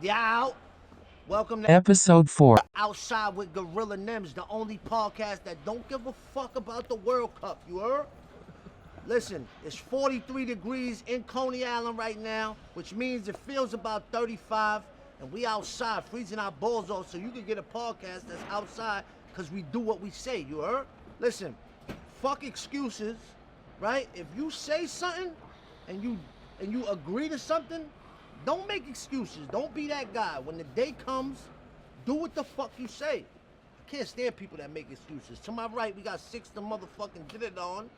Yow! Welcome to Episode 4. Outside with Gorilla Nems, the only podcast that don't give a fuck about the World Cup, you heard? Listen, it's 43 degrees in Coney Island right now, which means it feels about 35, and we outside freezing our balls off so you can get a podcast that's outside because we do what we say, you heard? Listen, fuck excuses, right? If you say something and you agree to something, don't make excuses. Don't be that guy. When the day comes, do what the fuck you say. I can't stand people that make excuses. To my right, we got SixThe motherfucking did it on,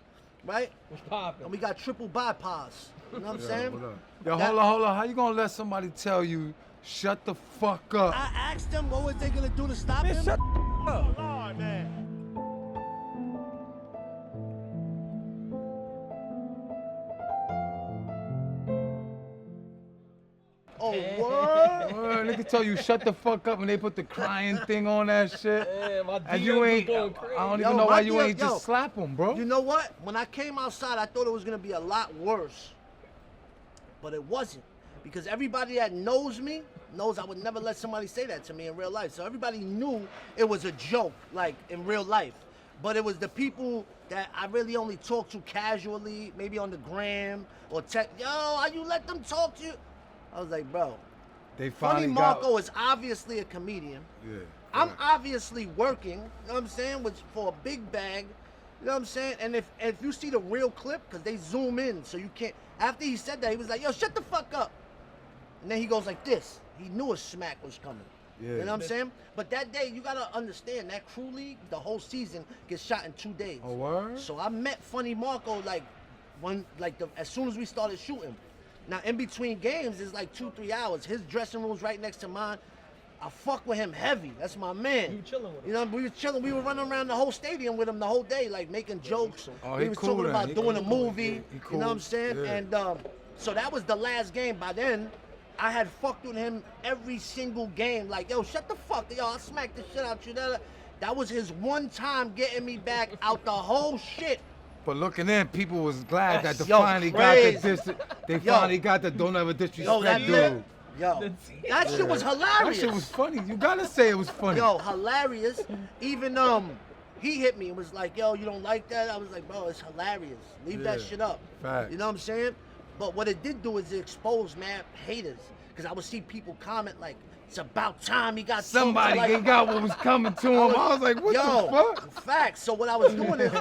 right? What's poppin'? And we got triple bypass. You know what I'm saying? What up? Yo, hold on. How you gonna let somebody tell you, shut the fuck up? I asked them what was they gonna do to stop him. Shut the up. Lord, man. Oh, what? They can tell you shut the fuck up when they put the crying thing on that shit. Yeah, my And DMs you was ain't, going crazy. I don't Yo, even know my why you DM ain't just slap them, bro. You know what? When I came outside, I thought it was gonna be a lot worse. But it wasn't. Because everybody that knows me knows I would never let somebody say that to me in real life. So everybody knew it was a joke, like in real life. But it was the people that I really only talk to casually, maybe on the gram or text. Yo, how you let them talk to you? I was like, bro, They Funny finally Marco got. is obviously a comedian. Yeah. I'm right. obviously working, you know what I'm saying, which for a big bag, you know what I'm saying? And if you see the real clip, because they zoom in, so you can't, after he said that, he was like, yo, shut the fuck up. And then he goes like this. He knew a smack was coming. Yeah. You know what I'm saying? But that day, you gotta understand, that crew league, the whole season gets shot in 2 days. Oh, word? So I met Funny Marco as soon as we started shooting. Now in between games is like 2-3 hours. His dressing room's right next to mine. I fuck with him heavy. That's my man. You chilling with him? You know, we was chilling. We were running around the whole stadium with him the whole day, like making jokes. Oh, we he was cool talking then. about He doing a cool. movie. He You know cool. what I'm saying? Yeah. And so that was the last game. By then, I had fucked with him every single game. Like, yo, shut the fuck, yo, I'll smack the shit out you. That was his one time getting me back out the whole shit. But looking in, people was glad that they Yo, finally crazy. got the they Yo. finally got the don't ever Yo, disrespect that dude. lip, yo, that shit was That hilarious. shit was funny. You gotta say it was funny. Yo, hilarious. Even he hit me and was like, yo, you don't like that? I was like, bro, it's hilarious. Leave that Yeah. shit up. Facts. You know what I'm saying? But what it did do is it exposed mad haters. Because I would see people comment like, it's about time he got Somebody like, ain't got what was coming to him. I was like, what yo, the fuck? facts. So what I was doing is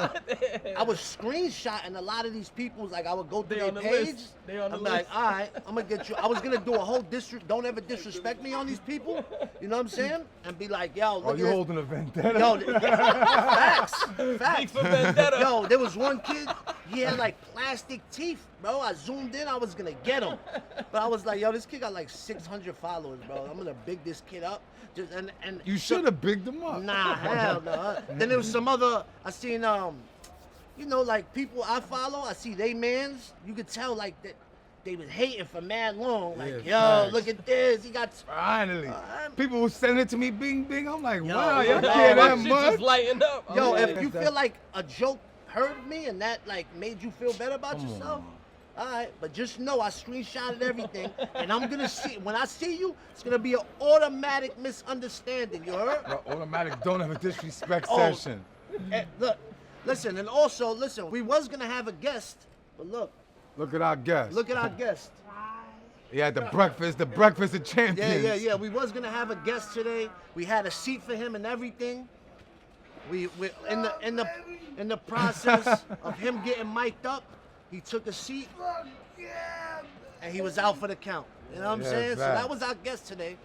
I was screenshotting a lot of these people's, like I would go through They their on the page. list. They on the I'm like, list. all right, I'm gonna get you. I was gonna do a whole don't ever disrespect me on these people. You know what I'm saying? And be like, yo, look Oh, at you this. holding a vendetta? Yo, facts. Big for vendetta. Yo, there was one kid, he had like plastic teeth, bro. I zoomed in, I was gonna get him. But I was like, yo, this kid got like 600 followers, bro. I'm gonna big this kid up. And You should have bigged him up. Nah, hell no. Then there was some other, I seen, you know, like people I follow, I see they mans, you could tell like that they was hating for mad long. Like, Yeah, yo, facts. look at this, he got, Finally. People were sending it to me, bing, bing. I'm like, Yo, wow, yo, y'all no, care My that shit much? just lightened up. yo, I'm if like, you feel like a joke hurt me and that like made you feel better about Come yourself, on. all right, but just know I screenshotted everything, and I'm gonna see, when I see you, it's gonna be an automatic misunderstanding, you heard? Bro, automatic don't ever disrespect Oh. session. Look, listen, and also, listen, we was gonna have a guest, but Look at our guest. look at our guest. Yeah, the breakfast of champions. Yeah. We was gonna have a guest today. We had a seat for him and everything. We in the process of him getting mic'd up, he took a seat and he was out for the count. You know what I'm Yeah, saying? So fact. that was our guest today.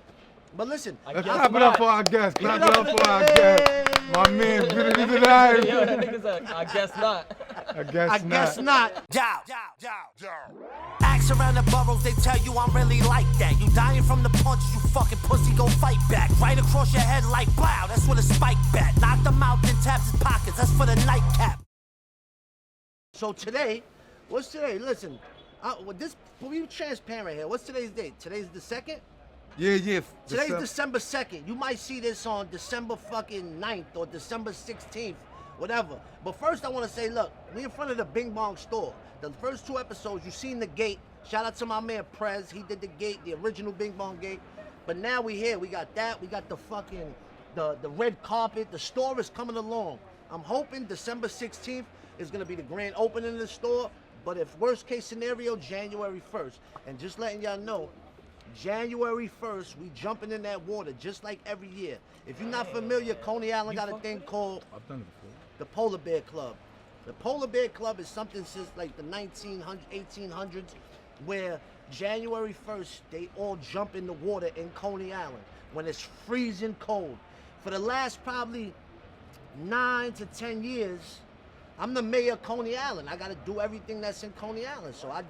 But listen, Let's guess clap it up not. for our guest. Clap it it up up for for our the- guest. My man, Yo, that good nigga's a, I guess not. I guess I not. guess not. Down. Ask around the boroughs, they tell you I'm really like that. You dying from the punches, you fucking pussy, go fight back. Right across your head like blow, that's what a spike bat. Knock them out, then taps his pockets, that's for the nightcap. So today, what's today? Listen, we'll be transparent here. What's today's date? Today's the 2nd? Yeah. Today's December 2nd. You might see this on December fucking 9th or December 16th, whatever. But first I want to say, look, we in front of the Bing Bong store. The first 2 episodes, you seen the gate. Shout out to my man Prez. He did the gate, the original Bing Bong gate. But now we here. We got that. We got the fucking the red carpet. The store is coming along. I'm hoping December 16th is gonna be the grand opening of the store. But if worst case scenario, January 1st. And just letting y'all know, January 1st, we jumping in that water just like every year. If you're not familiar, Coney Island got a thing called I've done it before. the Polar Bear Club. The Polar Bear Club is something since like the 1800s, where January 1st, they all jump in the water in Coney Island when it's freezing cold. For the last probably 9 to 10 years, I'm the mayor of Coney Island. I gotta do everything that's in Coney Island. So I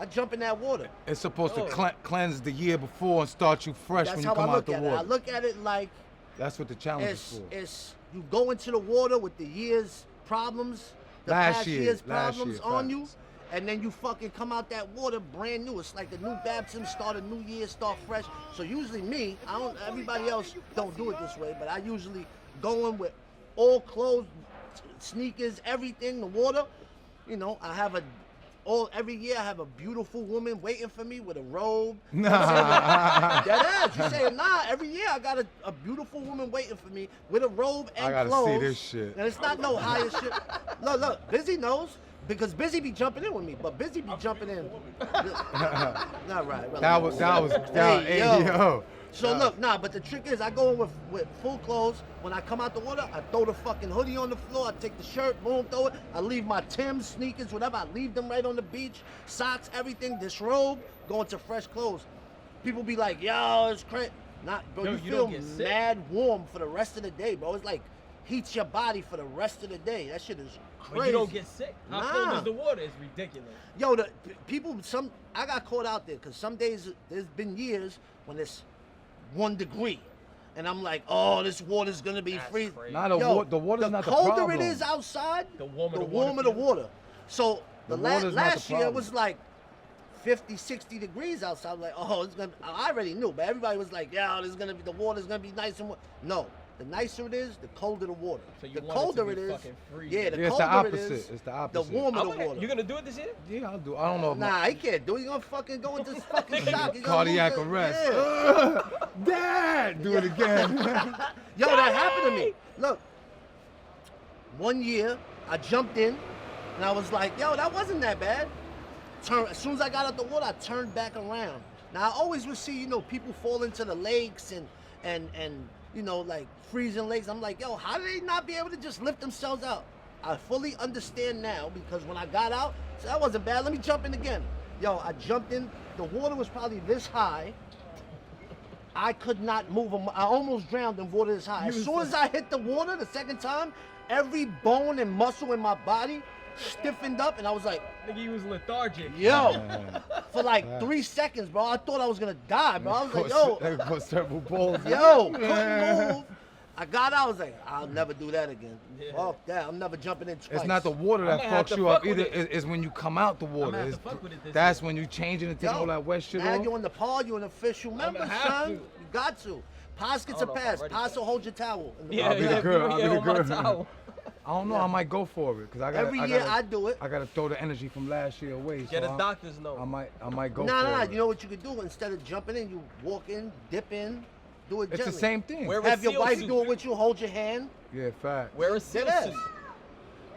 jump in that water. It's supposed to cleanse the year before and start you fresh That's when how you come I out look the at water. it. I look at it like That's what the challenge is for. it's you go into the water with the year's problems, the past year's problems on you, and then you fucking come out that water brand new. It's like a new baptism, start a new year, start fresh. So usually me, everybody else don't do it this way, but I usually go in with all clothes, sneakers, everything, the water. You know, every year I have a beautiful woman waiting for me with a robe. Nah. That is, you say nah. Every year I got a beautiful woman waiting for me with a robe and I gotta clothes. see this shit. And it's not no higher shit. Look, Busy knows because Busy be jumping in with me, but Busy be jumping in. Not right. That was Hey, hey, yo. yo. So look, but the trick is I go in with full clothes. When I come out the water, I throw the fucking hoodie on the floor. I take the shirt, boom, throw it. I leave my Timbs, sneakers, whatever. I leave them right on the beach. Socks, everything, disrobe, go into fresh clothes. People be like, yo, it's crazy. Bro, No, you you feel don't get sick. mad warm for the rest of the day, bro. It's like heats your body for the rest of the day. That shit is crazy. But you don't get sick. How cold Nah. is the water? It's ridiculous. Yo, I got caught out there because some days, there's been years when it's 1 degree. And I'm like, oh, this water's gonna be That's freezing. crazy. Nah, the water's not the colder problem. it is outside, The warmer the warmer water the feels. water. So The water's not the last year it problem. was like 50, 60 degrees outside. I'm like, oh, it's gonna. I already knew, but everybody was like, yeah, the water's gonna be nice and warm. No, the nicer it is, the colder the water. So you The want it to colder be it is, fucking freezing. yeah, the Yeah, it's the colder it opposite. is, It's the the opposite. warmer the Okay, water. you gonna do it this year? Yeah, I'll do. I don't know. Nah, he can't do it. He gonna fucking go into fucking shock. He gonna Cardiac lose it. arrest. Yeah. Dad, do it again. Yo, that happened to me. Look, one year I jumped in and I was like, yo, that wasn't that bad. As soon as I got out the water, I turned back around. Now I always would see, people fall into the lakes and like freezing lakes. I'm like, yo, how do they not be able to just lift themselves out? I fully understand now because when I got out, so that wasn't bad. Let me jump in again. Yo, I jumped in. The water was probably this high. I could not move. I almost drowned in water this high. As soon as I hit the water the second time, every bone and muscle in my body stiffened up, and I was like, Nigga, you was lethargic. yo, for like 3 seconds, bro. I thought I was gonna die, bro. I was like, yo, They put several balls. yo, couldn't move. I got out, I was like, I'll never do that again. Yeah. Fuck that, I'm never jumping in twice. It's not the water that I'ma have fucks to you up fuck with either. it. It's when you come out the water. have to It's- fuck with it this That's year. when you changing and taking Yo, all that wet shit now off. you're in the pod, you're an official member, have son. to. You got to. Pass gets I a don't know if pass. I'm ready Pass for will hold your towel. In the Yeah, I'll be the yeah, girl, yeah, I'll be the on my girl. towel. I don't know. I might go for it because I got. Every year I do it. I gotta throw the energy from last year away. Get so a doctor's note. I might go Nah, for nah, it. you know what you could do? Instead of jumping in, you walk in, dip in, do it It's gently. the same thing. Where- Have your seal wife suit. do it with you, hold your hand. Yeah, fact. Wear a seal Dead suit. ass.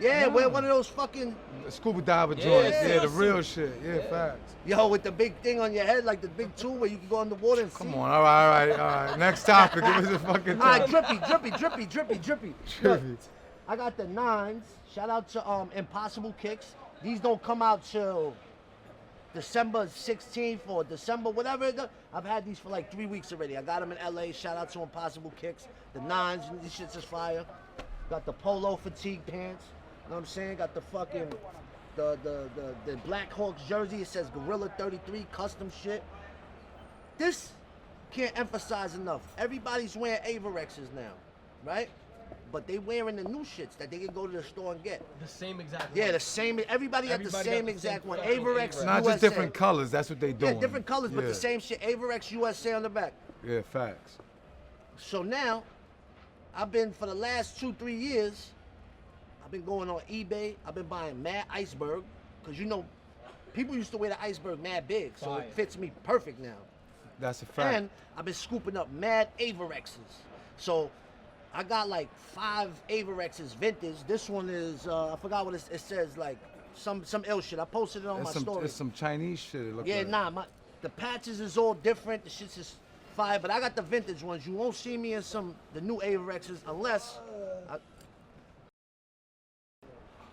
Yeah, No. wear one of those fucking, Scuba diver Yeah, joints. yeah, Yeah, the seal real suit. shit. Yeah, facts. yo, with the big thing on your head, like the big tool where you can go underwater and Come see. on. All right. Next topic. Give us a fucking All right, topic. drippy. Look, Drippy. I got the 9s. Shout out to Impossible Kicks. These don't come out till December 16th or December, whatever. I've had these for like 3 weeks already. I got them in LA. Shout out to Impossible Kicks. The 9s, these shits is fire. Got the polo fatigue pants. You know what I'm saying? Got the fucking, the Black Hawks jersey. It says Gorilla 33, custom shit. This can't emphasize enough. Everybody's wearing Averexes now, right? But they wearing the new shits that they can go to the store and get. The same exact Yeah, one. the same. Everybody got the Everybody same got the exact same one. fucking Averex, Averex. Not USA. just different colors. That's what they doing. Yeah, different colors, but Yeah. the same shit. Averex USA on the back. Yeah, facts. So now, I've been for the last 2-3 years. I've been going on eBay. I've been buying mad iceberg, cause people used to wear the iceberg mad big, so Fire. it fits me perfect now. That's a fact. And I've been scooping up mad Averexes. So I got like 5 Averexes vintage. This one is I forgot what it says, like some ill shit. I posted it on my story. It's some Chinese shit. It look Yeah, like. nah, the patches is all different. The shit's just fire, but I got the vintage ones. You won't see me in the new Averexes unless.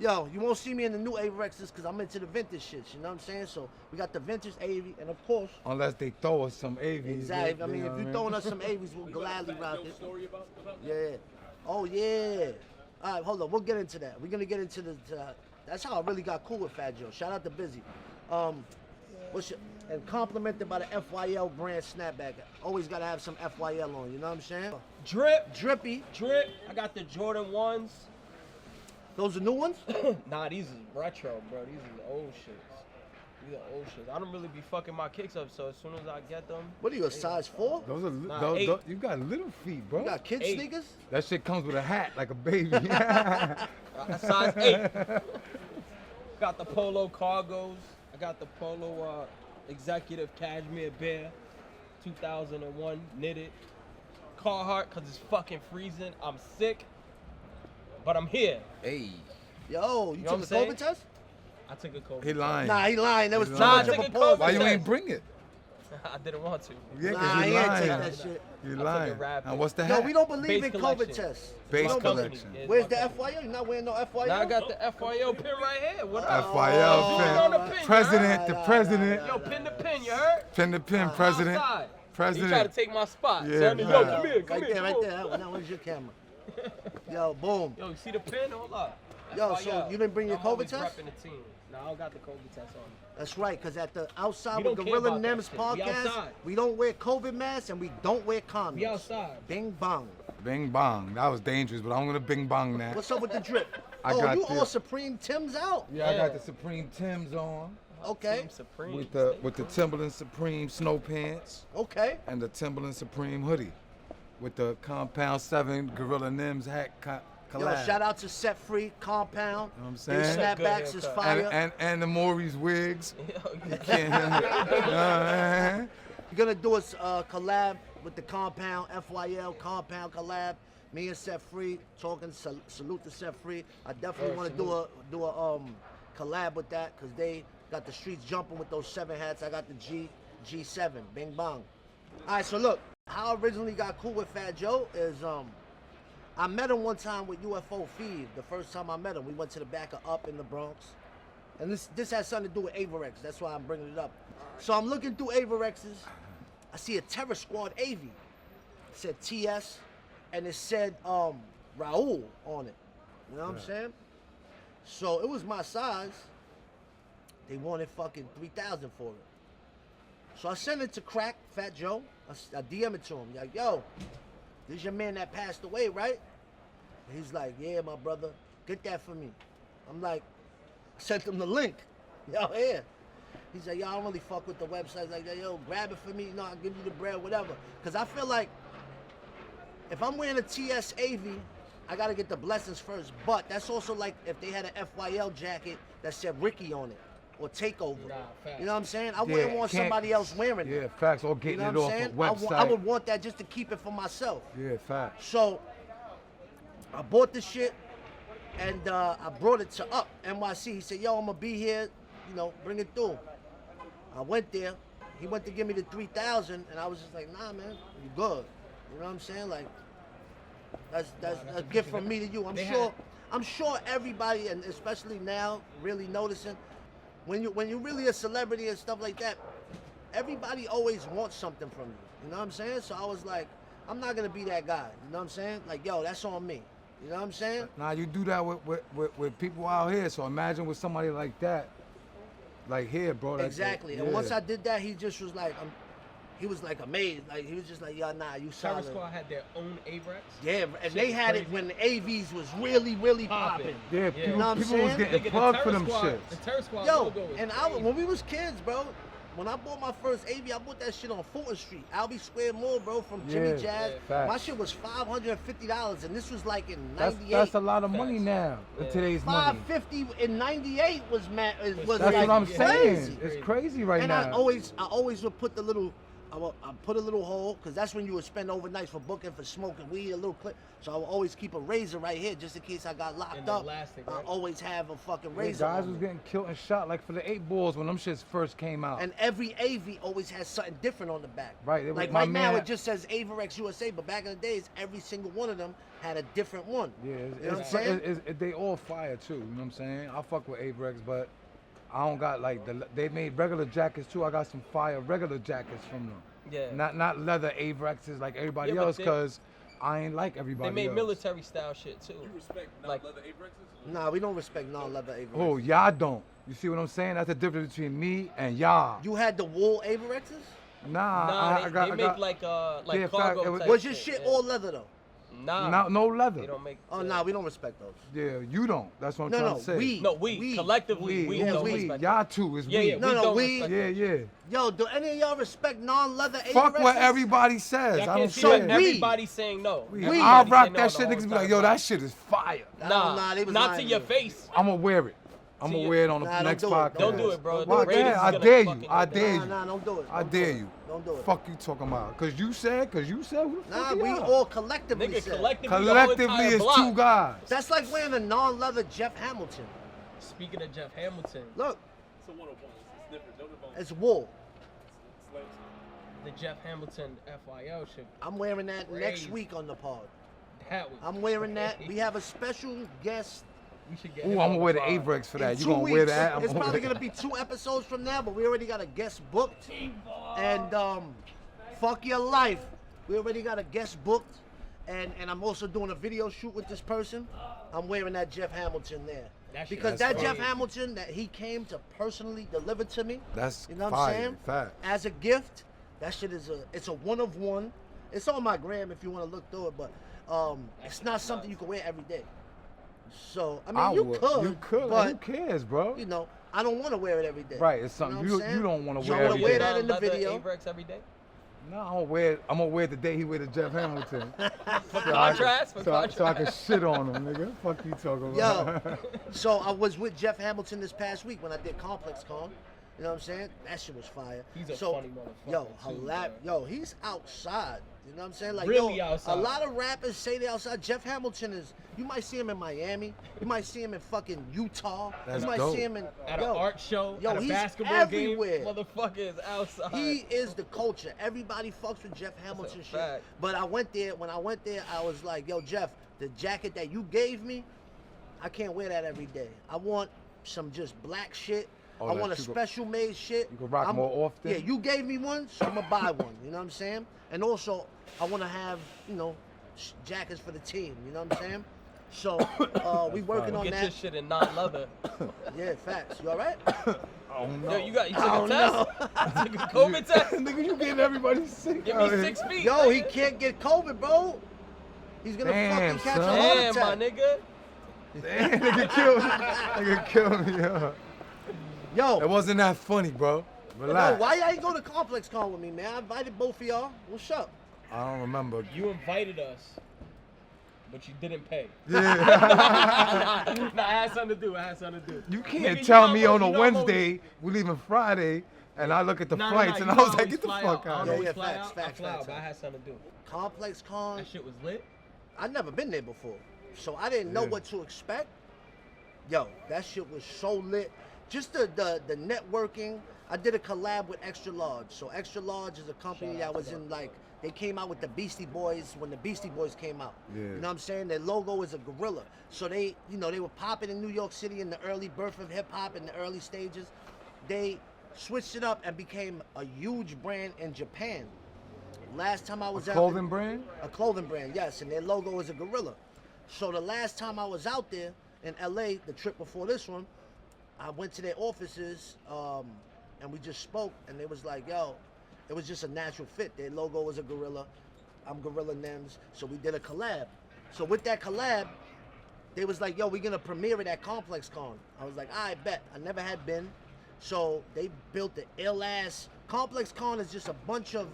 Yo, you won't see me in the new Averexes because I'm into the vintage shit. You know what I'm saying? So we got the vintage AV, and of course. Unless they throw us some AVs. Exactly. I mean, if you're throwing us some AVs, we'll gladly rock it. Yeah. Oh yeah. All right, hold on. We'll get into that. We're gonna get into that's how I really got cool with Fat Joe. Shout out to Busy. And complimented by the FYL brand snapback. Always gotta have some FYL on. You know what I'm saying? Drippy. Drip. I got the Jordan 1s. Those are new ones? Nah, these is retro, bro. These is old shits. These are old shits. I don't really be fucking my kicks up, so as soon as I get them. What are you, a size 4? Those are Nah, you got little feet, bro. You got kid 8. sneakers? That shit comes with a hat like a baby. Size 8. Got the polo cargos. I got the polo executive cashmere bear, 2001 knitted. Carhartt, cause it's fucking freezing. I'm sick, but I'm here. Hey. Yo, you know took what a I'm COVID saying? test? I took a COVID. He lying. Nah, he lying. There was He too lying. much of Nah, I a took a pause. COVID Why you test. ain't bring it? I didn't want to. Yeah, Nah, cause he you ain't lying. take that shit. You I took lying. a rapid. And what's the No, hat? we don't believe Base in collection. COVID tests. Base We don't believe- collection. Yeah, Where's my the company. FYL? You not wearing no FYL? Now I got the FYL pin right here. What up? FYL on pin. the pin, President, you the heard? president. Yo, pin the pin, you heard? Pin the pin, president. Outside. He President. tried to take my spot. Yeah, Son, nah. yo, come here, come Right here. there, right come there. on. That one, where's your camera? Yo, boom. Yo, you see the pin? Hold up. Yo, FYL. so you didn't bring your I'm COVID always test? repping the team. No, I don't got the COVID test on. That's right, because at the Outside We with don't care Gorilla about that Nems shit. We podcast, outside. we don't wear COVID masks and we don't wear condoms. We outside. Bing bong. Bing bong. That was dangerous, but I'm gonna bing bong that. What's up with the drip? I Oh, got you this. all Supreme Tim's out? Yeah, I got Yeah. the Supreme Tims on Okay, Team Supreme. with the Timberland Supreme snow pants okay. and the Timberland Supreme hoodie with the Compound 7 Gorilla Nems hat Yo, collab. shout out to Set Free, Compound. You know what I'm Their saying? snapbacks is Good fire. And the Maurice wigs. Yo, you Yeah. We're gonna do a collab with the Compound, FYL Compound collab. Me and Set Free talking. Salute to Set Free. I definitely want to do a collab with that because they got the streets jumping with those 7 hats. I got the G7. Bing bong. All right, so look, how I originally got cool with Fat Joe is I met him one time with UFO Feed. The first time I met him, we went to the back of Up in the Bronx. And this has something to do with Averex. That's why I'm bringing it up. So I'm looking through Averexes. I see a Terror Squad AV. It said TS, and it said Raul on it. You know what I'm saying? So it was my size. They wanted fucking 3,000 for it. So I sent it to Crack, Fat Joe. I DM it to him. Like, yo, this is your man that passed away, right? And he's like, yeah, my brother, get that for me. I'm like, I sent him the link. Yo, here. He's like, yo, I don't really fuck with the websites like that. Yo, grab it for me. I'll give you the bread, whatever. Because I feel like if I'm wearing a TS AV, I got to get the blessings first. But that's also like if they had an FYL jacket that said Ricky on it or Takeover. Nah, facts. You know what I'm saying? I wouldn't want somebody else wearing it. Yeah, facts. Or You getting know it what off I'm a saying? website. I would want that just to keep it for myself. Yeah, facts. So I bought the shit and I brought it to Up NYC. He said, yo, I'm gonna be here, you know, bring it through. I went there. He went to give me the 3,000 and I was just like, nah, man, you good. You know what I'm saying? Like, that's a gift from me to you. I'm sure everybody, and especially now, really noticing when you're really a celebrity and stuff like that, everybody always wants something from you. You know what I'm saying? So I was like, I'm not gonna be that guy. You know what I'm saying? Like, yo, that's on me. You know what I'm saying? Now you do that with people out here. So imagine with somebody like that, like here, bro. That's Exactly. it. And Yeah. once I did that, he just was like, he was like amazed. Like he was just like, yo, nah, you Terror solid. Squad had their own Averex. Yeah, and Shit they was had it crazy. when the AVs was really popping. Yeah, Yeah. people, You know what I'm people was saying? getting Nigga, the plugged for Terror them Squad- shits. The Terror Squad Yo, logo was and crazy. when we was kids, bro, when I bought my first AV, I bought that shit on Fulton Street, Albee Square Mall, bro, from Jimmy Yeah, Jazz. facts. My shit was $550, and this was like in That's '98. a lot of money Facts. now in Yeah. today's money. $550 in '98 was That's like That's what I'm crazy. saying. It's crazy right And now. I always would put the little I put a little hole, because that's when you would spend overnights for booking, for smoking weed, a little clip. So I would always keep a razor right here, just in case I got locked And up. elastic, I right? always have a fucking Yeah, razor. guys on was me. getting killed and shot like for the 8 balls when them shits first came out. And every AV always has something different on the back. Right, it was Like my right now, man- it just says Averex USA, but back in the days, every single one of them had a different one. Yeah, You know what I'm it's, saying? they all fire too. You know what I'm saying? I fuck with Averex, but I don't got like they made regular jackets too. I got some fire regular jackets from them. Yeah. Not leather Averexes like everybody Yeah, but else, they- cause I ain't like everybody They made else. military style shit too. You respect Like- non-leather Averexes? Nah, we don't respect non-leather Averex. Oh, y'all don't. You see what I'm saying? That's the difference between me and y'all. You had the wool Averexes? Nah, Nah, I got. they I make got like Yeah, fact, cargo it was- type Was your shit yeah. all leather though? Nah, no leather. they don't make. Oh, nah, we don't respect those. Yeah, you don't. That's what I'm No, trying no, to say. we. No, we collectively we Yeah, don't we. respect Y'all too is Yeah, we. yeah, No, we no, don't we- respect Yeah, that. yeah. Yo, do any of y'all respect non-leather Averexes? Fuck what everybody says. Y'all I can't don't see So what care. everybody's saying no. We- I'll Everybody rock say no that the shit. whole Niggas be time. like, yo, that shit is fire. Nah, they was Not lying to your me. face. I'ma wear it. I'ma See, wear it on the Nah, don't next do it. podcast. Don't do it, bro. Don't The do it. ratings Yeah, is I gonna dare you. fucking I go dare down. you. Nah, don't do it. I Don't do dare it. you. Don't do it. Fuck you talking about? Cause you said. Who the Nah, fuck we y'all? all collectively Nigga, said. collectively, the whole Collectively entire is block. 2 guys. That's like wearing a non-leather Jeff Hamilton. Speaking of Jeff Hamilton, Look, It's a 101. It's different. Don't involve it's wool. slaves. the Jeff Hamilton FYL shit. I'm wearing that next Crazy. week on the pod. That was I'm wearing that. crazy. We have a special guest. We should get. Ooh, him I'm on gonna wear the pod. Averex for in that. You 2 gonna weeks. wear that? I'm It's gonna probably wear gonna be 2 episodes from now, but we already got a guest booked. And fuck your life. We already got a guest booked. And I'm also doing a video shoot with this person. I'm wearing that Jeff Hamilton there. That shit Because is that crazy. Jeff Hamilton that he came to personally deliver to me. That's You know what fire. I'm saying? Fact. As a gift, that shit is it's a one of one. It's on my gram if you want to look through it, but it's not something you can wear every day. So I mean, you would. could, You could. but Who cares, bro? you know, I don't want to wear it every day. Right, it's You know something what you I'm saying? don't want to So wear I every wanna wear day. that in the Non-leather video. Averex every day. No, I'm gonna wear it the day he wear the Jeff Hamilton. For So contrast, for so I contrast. can shit on him, nigga. Fuck you talking about. Yo, so I was with Jeff Hamilton this past week when I did Complex Con. You know what I'm saying? That shit was fire. He's a so, funny motherfucker, Yo, too, yo, he's outside. You know what I'm saying? Like, Really yo, outside. A lot of rappers say they outside. Jeff Hamilton is. You might see him in Miami. You might see him in fucking Utah. That's you might dope. see him in At yo, an art show, yo, at a he's basketball everywhere. game, motherfucker is outside. He is the culture. Everybody fucks with Jeff Hamilton shit. fact. But I went there. When I went there, I was like, yo, Jeff, the jacket that you gave me, I can't wear that every day. I want some just black shit. Oh, I that want a you go- special made shit. you can rock more often? Yeah, you gave me one, so I'm gonna buy one. You know what I'm saying? And also, I want to have, you know, jackets for the team. You know what I'm saying? So we working on Get that. your shit in non-leather. Yeah, facts. You all right? Oh no. Yo, you took Oh, a test? You took a COVID test? Nigga, you getting everybody sick. Give out me here. 6 feet. Yo, he nigga. can't get COVID, bro. He's gonna Damn, fucking catch son. a heart Damn, attack. my nigga. Damn, nigga killed me. Nigga killed me, yo. Yo, It wasn't that funny, bro. yo, Relax. why y'all ain't go to Complex Con with me, man? I invited both of y'all. What's up? I don't remember. You invited us, but you didn't pay. Yeah. Nah, I had something to do. You Nigga, can't you tell know me I'm on a always- Wednesday, we leaving Friday, and I look at the Nah, flights, nah, and you I was know like, always get the fly fuck I out don't of Yeah, always yeah, fly facts, out. facts, I fly out, facts, but I facts. had something to do. Complex Con. That shit was lit. I've never been there before, so I didn't know Yeah. what to expect. Yo, that shit was so lit. Just the networking. I did a collab with Extra Large. So Extra Large is a company Shout that out was to them. in like, they came out with the Beastie Boys when the Beastie Boys came out. Yeah. You know what I'm saying? Their logo is a gorilla. So they, you know, they were popping in New York City in the early birth of hip hop in the early stages. They switched it up and became a huge brand in Japan. Last time I was out Clothing brand? a clothing brand, yes, and their logo is a gorilla. So the last time I was out there in LA, the trip before this one, I went to their offices and we just spoke, and they was like, yo, it was just a natural fit. Their logo was a gorilla. I'm Gorilla Nems. So we did a collab. So with that collab, they was like, yo, we're gonna premiere it at Complex Con. I was like, I bet. I never had been. So they built the ill-ass. Complex Con is just a bunch of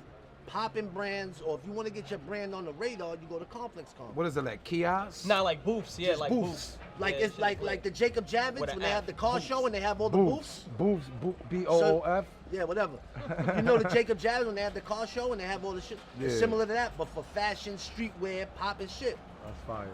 popping brands, or if you want to get your brand on the radar, you go to Complex Con. What is it, like kiosks? Not like booths, yeah, Just like booths. booths. Like Yeah, it's shit like lit. the Jacob Javits With when an they have app. the car Booths. show and they have all the Booths. booths. Booths. B-O-O-F. Yeah, whatever. You know the Jacob Javits when they have the car show and they have all the shit. It's Yeah. similar to that, but for fashion, streetwear, pop and shit. That's fire.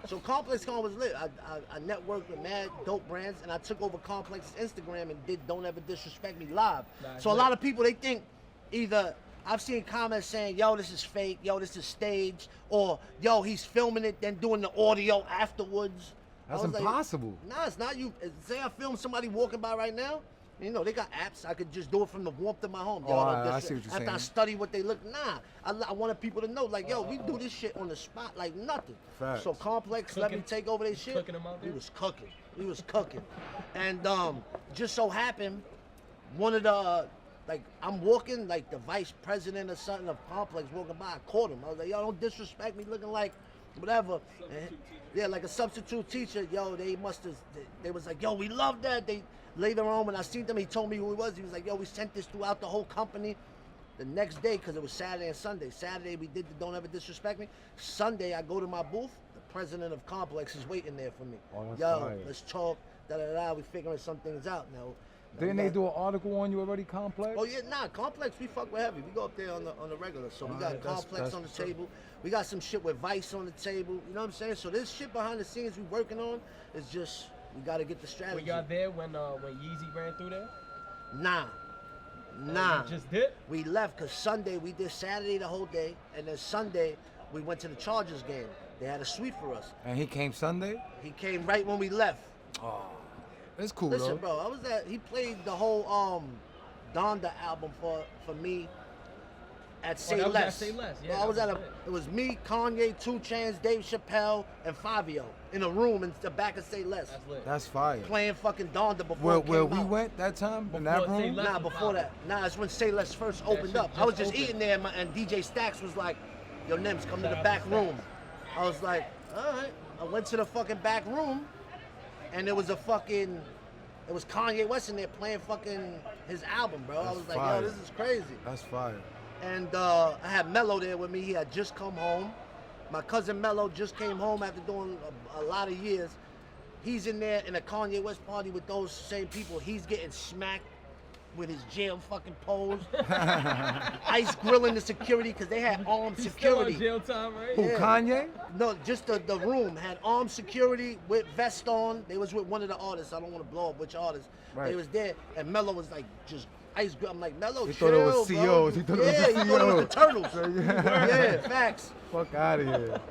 So Complex Con was lit. I networked with mad dope brands, and I took over Complex's Instagram and did Don't Ever Disrespect Me live. Nice. So a lot of people, they think either I've seen comments saying, yo, this is fake, yo, this is staged, or yo, he's filming it, then doing the audio afterwards. That's I was like, impossible. nah, it's not you. Say I film somebody walking by right now. You know, they got apps. I could just do it from the warmth of my home. Yo, Oh, no, I this see what shit- you're After I saying. study what they look, nah. I wanted people to know, like, yo, we do this shit on the spot like nothing. Facts. So Complex let me Cooking? take over their shit. Cooking 'em out He there? was cooking. He was cooking. And just so happened, one of the, like, I'm walking, like, the vice president or something of Complex walking by. I caught him. I was like, yo, don't disrespect me looking like whatever. And, yeah, like a substitute teacher. Yo, they must have, they was like, yo, we love that. They later on, when I seen them, he told me who he was. He was like, yo, we sent this throughout the whole company. The next day, because it was Saturday and Sunday. Saturday, we did the Don't Ever Disrespect Me. Sunday, I go to my booth. The president of Complex is waiting there for me. Oh, that's yo, fire. let's talk. Da-da-da. We figuring some things out now. Didn't they do an article on you already, Complex? Oh yeah, nah, Complex, we fuck with heavy. We go up there on the regular. So we got Alright, that's- Complex on the that's- table. We got some shit with Vice on the table. You know what I'm saying? So this shit behind the scenes we working on is just, we gotta get the strategy. We got there when Yeezy ran through there. Nah. You just did. We left because Sunday, we did Saturday the whole day. And then Sunday, we went to the Chargers game. They had a suite for us. And he came Sunday? He came right when we left. Oh, it's cool Listen, though. bro, I was at, he played the whole Donda album for me at Say that was at Less. Say Less, yeah, Bro, I that was was at a, lit. it was me, Kanye, 2 Chainz, Dave Chappelle, and Fabio in a room in the back of Say Less. That's lit. That's fire. Playing fucking Donda before Where, it came where we out. went that time in that Before Say room? Less. Nah, was before popping. that. Nah, it's when Say Less first opened shit up. I was just just opened. eating there, and DJ Stacks was like, yo, Nems, come to Shout the out back to room. Stacks. I was like, all right. I went to the fucking back room, and there was a fucking, it was Kanye West in there playing fucking his album, bro. I That's was like, fire. yo, this is crazy. That's fire. And I had Mello there with me. He had just come home. My cousin Mello just came home after doing a lot of years. He's in there in a Kanye West party with those same people. He's getting smacked with his jail fucking pose. Ice grilling the security because they had armed He's still on security. jail time, right? Who, Yeah. Kanye? No, just the room had armed security with vest on. They was with one of the artists. I don't want to blow up which artist. Right. They was there, and Mello was like just ice grill. I'm like, Mello, He chill, thought it was bro. COs. He thought it was Yeah, the he thought it was the COs. Turtles. Yeah. Yeah, facts. Fuck out of here.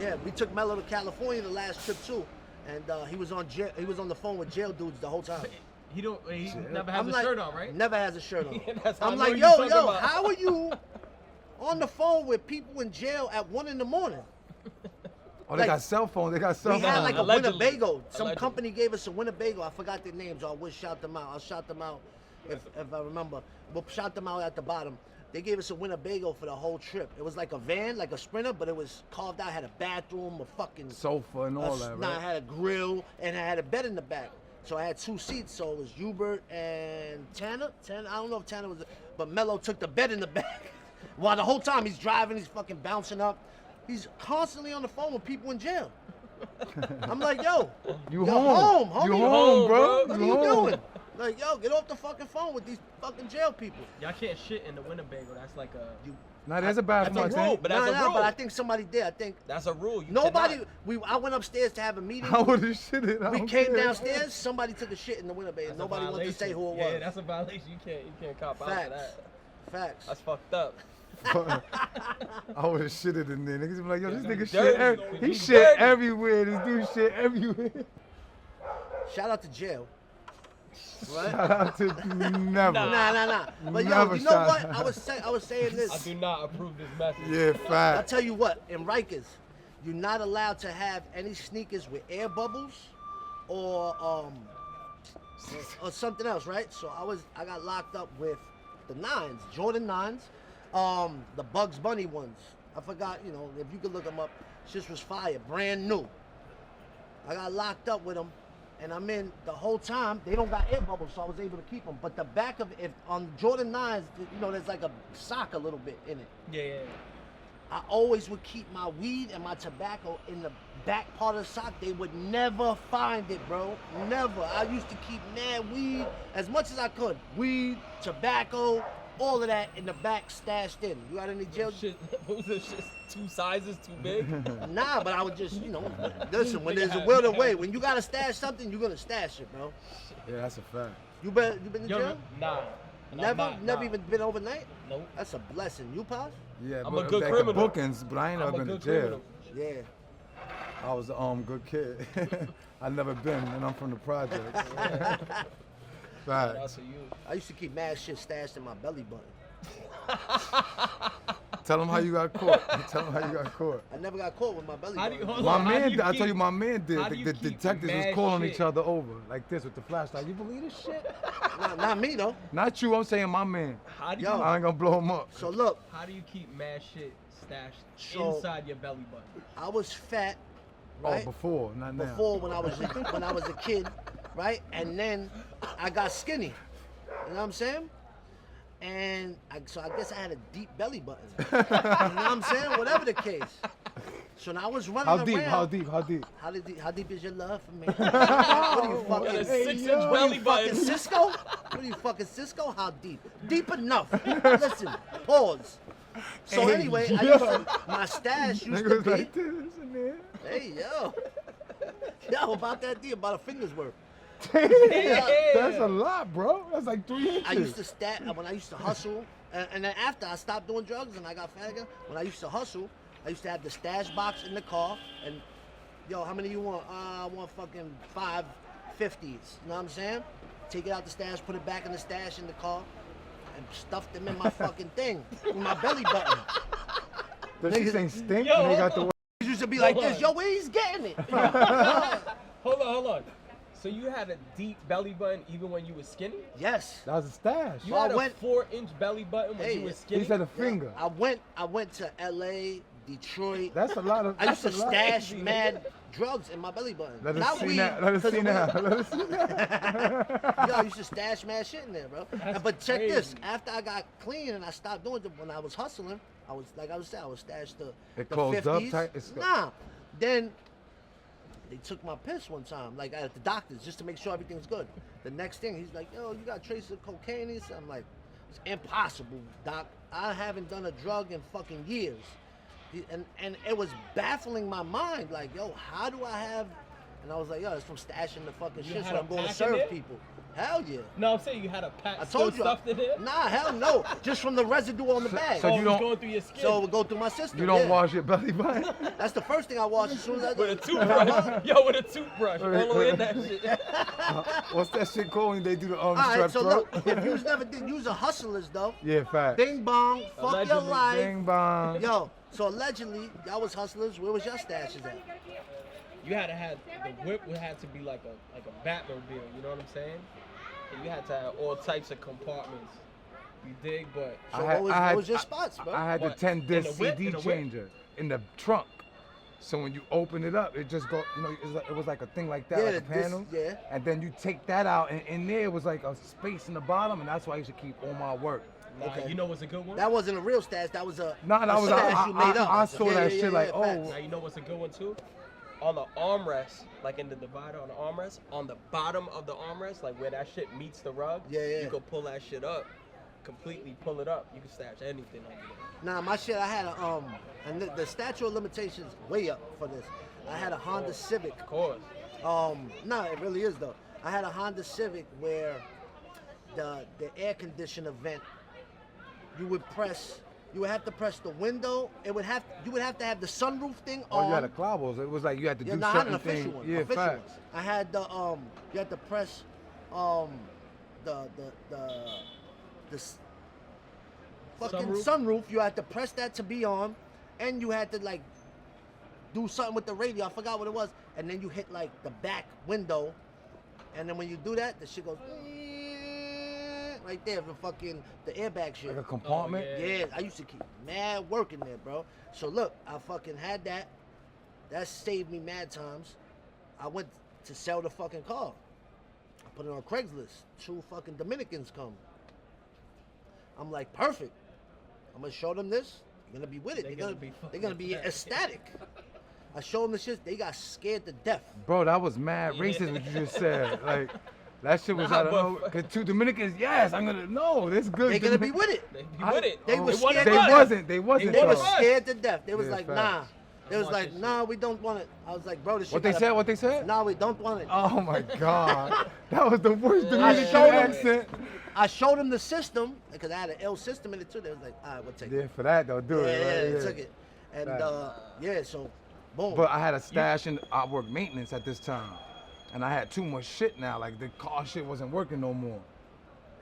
Yeah, we took Mello to California the last trip too, and he was on the phone with jail dudes the whole time. He never I'm has a like, shirt on, right? Never has a shirt on. Yeah, that's how I'm I know like, you yo, talking yo, about. how are you on the phone with people in jail at 1 in the morning? Oh, they Like, got cell phones. They got cell We had phones. like a Allegedly. Winnebago. Some Allegedly. company gave us a Winnebago. I forgot their names. I would shout them out. I'll shout them out if I remember. We'll shout them out at the bottom. They gave us a Winnebago for the whole trip. It was like a van, like a Sprinter, but it was carved out. Had a bathroom, a fucking Sofa and all that, Nah, right? I had a grill and I had a bed in the back. So I had 2 seats. So it was Hubert and Tanner. I don't know if Tanner was, but Mello took the bed in the back. While the whole time he's driving, he's fucking bouncing up. He's constantly on the phone with people in jail. I'm like, yo, You yo, home. homie. You home, bro. What are you doing? Like, yo, get off the fucking phone with these fucking jail people. Y'all can't shit in the Winnebago. That's like a. Nah, there's a bathroom. That's a I rule, think. but that's a rule. But I think somebody did. I think That's a rule. You nobody. cannot. I went upstairs to have a meeting. I would have shitted. I We don't came care. downstairs. Somebody took a shit in the Winnebago. That's a Nobody wanted to say who it Yeah, was. that's a violation. You can't cop out for Facts. that. Facts. That's fucked up. I would have shitted in there. Niggas be like, yo, this nigga Dirty. shit. He He's shit dirty. everywhere. This dude shit everywhere. Shout out to jail. Right? Shout out to never. Nah. But yo, Never you know shout what? out. I was saying I this. do not approve this message. Yeah, I'll fact. tell you what. In Rikers, you're not allowed to have any sneakers with air bubbles, or something else, right? So I got locked up with the 9s, Jordan 9s, the Bugs Bunny ones. I forgot, you know, if you could look them up. Shit was fire, brand new. I got locked up with them, and I'm in the whole time. They don't got air bubbles, so I was able to keep them. But the back of it, on Jordan 9s, you know, there's like a sock a little bit in it. Yeah. I always would keep my weed and my tobacco in the back part of the sock. They would never find it, bro. Never. I used to keep mad weed as much as I could. Weed, tobacco, all of that in the back stashed in. You got any jail? Shit, what was this shit? 2 sizes too big? Nah, but I would just, listen, when there's a will to way, when you gotta stash something, you're gonna stash it, bro. Yeah, that's a fact. You been in jail? Nah. Never even been overnight? Nope. That's a blessing. You, Paz? Yeah, I'm but a good like criminal. bookings, but I ain't never I'm a been to good jail. criminal. Yeah. I was a good kid. I never been, and I'm from the projects. Fact. That's a you. I used to keep mad shit stashed in my belly button. Tell them how you got caught. Tell them how you got caught. I never got caught with my belly How do button. you, hold My on, how do man, you I keep- told you, my man how did. do you The keep detectives was mad calling shit? each other over like this with the flashlight. You believe this shit? Not me, though. Not you. I'm saying my man. How do you, Yo. I ain't gonna blow him up. So look, how do you keep mad shit stashed So- inside your belly button? I was fat, Oh, right? before, not now. Before when I was a kid, right? And then I got skinny. You know what I'm saying? And so I guess I had a deep belly button. You know what I'm saying? Whatever the case. So now I was running How around. deep? How deep? How deep? How deep is your love for me? What are you Got a fucking? 6-inch What are belly you fucking button. Cisco? What are you fucking Cisco? How deep? Deep enough. Listen, pause. So Hey, anyway, yo. my stash used to Niggas be. like this in there. Hey yo, yo, about that deep, about a finger's worth. That's a lot, bro. That's like 3 inches. I used to when I used to hustle, and then after I stopped doing drugs and I got fat again. When I used to hustle, I used to have the stash box in the car, and yo, how many you want? I want fucking 5 50s. You know what I'm saying? Take it out the stash, put it back in the stash in the car, and stuff them in my fucking thing, in my belly button. Does she say stink? Yo, and they got hold the It used to be like Hold this. on. Yo, where he's getting it? Hold on. So you had a deep belly button even when you were skinny? Yes. That was a stash. You Well, had I a went- 4-inch belly button when Hey, you were he skinny? He said a finger. I went to LA, Detroit. That's a lot of. I used to that's a lot. stash mad drugs in my belly button. Let us Not see weed, now. Let us 'cause see of now. weed. Let us see now. Yo, I used to stash mad shit in there, bro. But check this. crazy. After I got clean and I stopped doing it, when I was hustling, I was like I was saying, I was stashed the It the closed up 50s. tight? It's- Nah. Then they took my piss one time, like at the doctor's, just to make sure everything's good. The next thing, he's like, yo, you got traces of cocaine in this? I'm like, it's impossible, doc. I haven't done a drug in fucking years. And it was baffling my mind, like, yo, how do I have? And I was like, yo, it's from stashing the fucking You shit, had so a I'm going to pack in serve there? people. Hell yeah. No, I'm saying you had a pack I still told you. stuffed in there? Nah, hell no. Just from the residue on the bag. so Oh, you it was don't- going through your skin. So it would go through my system. You don't yeah. wash your belly button? That's the first thing I wash as soon as I do. with a toothbrush. Yo, with a toothbrush. All the way in that shit. What's that shit called when they do the All right, strap so throat? look, if you never did use a hustlers though, Yeah, fact. bing bong, fuck your Allegedly, life. Bing bong. Yo, so allegedly, y'all was hustlers. Where was your stashes at? You had to have, the whip would have to be like a Batmobile, you know what I'm saying? And you had to have all types of compartments. You dig? But So I what had- was your spots, bro? I had the What? 10 In disc the whip? CD In the whip? changer in the trunk. So when you open it up, it just go, it was like a thing like that, Yeah, like a this- panel. yeah. And then you take that out, and in there was like a space in the bottom, and that's why I used to keep all my work. nah, Okay. you know what's a good one? That wasn't a real stash. That was a Nah, that a was- stash you made up. I saw that shit like, facts. oh. Now you know what's a good one too? On the armrest, like in the divider on the armrest, on the bottom of the armrest, like where that shit meets the rug, Yeah, yeah. you could pull that shit up, completely pull it up. You can stash anything under there. Nah, my shit. I had a and the statute of limitations way up for this. I had a Honda Civic. Of course. No, it really is though. I had a Honda Civic where the air conditioner vent, you would have to press the window. You would have to have the sunroof thing Oh, on. you had a clavos. It was like you had to Yeah, do no, I had an certain official things. one. Yeah, official facts. one. I had the you had to press the fucking sunroof. You had to press that to be on, and you had to like do something with the radio. I forgot what it was, and then you hit like the back window, and then when you do that, the shit goes right there. The airbag shit. Like a compartment. Oh, Yeah, I used to keep mad work in there, bro. So look, I fucking had that. That saved me mad times. I went to sell the fucking car. I put it on Craigslist. 2 fucking Dominicans come. I'm like, perfect. I'm gonna show them this. They're gonna be with it. They're They're gonna gonna be be. fucking They're gonna be ecstatic. ecstatic. I showed them the shit. They got scared to death. Bro, that was mad racist what you just said. Like, that shit was Nah, out of but- nowhere. Cause two Dominicans, yes, I'm gonna no, this good. They're gonna be with it. They be with it. They were wanna scared They to run. death. wasn't. They wasn't. They were though. scared to death. They was Yeah, like, facts. nah. They was watch like, this nah, we don't want it. I was like, bro, this shit. What they gotta- said? What they said? Nah, we don't want it. Oh my God, that was the worst Yeah. Dominican I showed him- accent. I showed them the system because I had an L system in it too. They was like, all right, we'll take Yeah, it. for that though, do Yeah, it. yeah, right? they took it. And Facts. yeah, so boom. But I had a stash in artwork maintenance at this time, and I had too much shit now. Like the car shit wasn't working no more,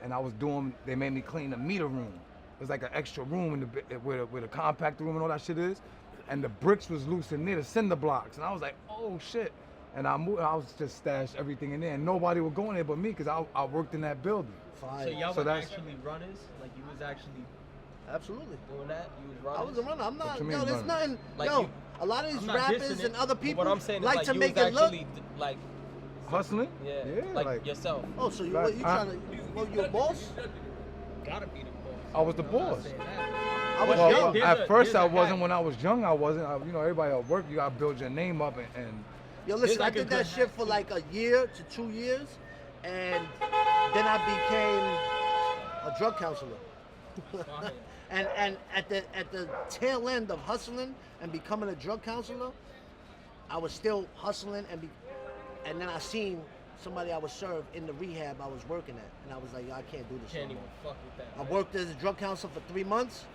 and I was doing. They made me clean the meter room. It was like an extra room in the where the compact room and all that shit is, and the bricks was loose in there, the cinder blocks, and I was like, oh shit. And I moved. I was just stashed everything in there, and nobody would go in there but me, cause I worked in that building. Fire. So y'all So were that's- actually runners? Like you was actually Absolutely. doing that? You was I runners? was a runner. I'm not. you No, mean there's runner? nothing. Like yo, you- a lot of these I'm not rappers dissing and it, other but people what I'm saying is like like to you make was it look. actually like Hustling? yeah, Yeah, like yourself. Oh, so you Like, what, you I- trying to? Well, you a boss? Gotta be the boss. I was the I'm not boss. saying that. I was Well, young. There's at a- first there's I a wasn't. hack. When I was young, I wasn't. You know, everybody at work, you gotta build your name up, and Yo, listen, like I did a that good shit for like a year to 2 years, and then I became a drug counselor. Fire. And at the tail end of hustling and becoming a drug counselor, I was still hustling and then I seen somebody I was served in the rehab I was working at, and I was like, yo, I can't do this Can't no even more. fuck with that. I right? worked as a drug counselor for 3 months.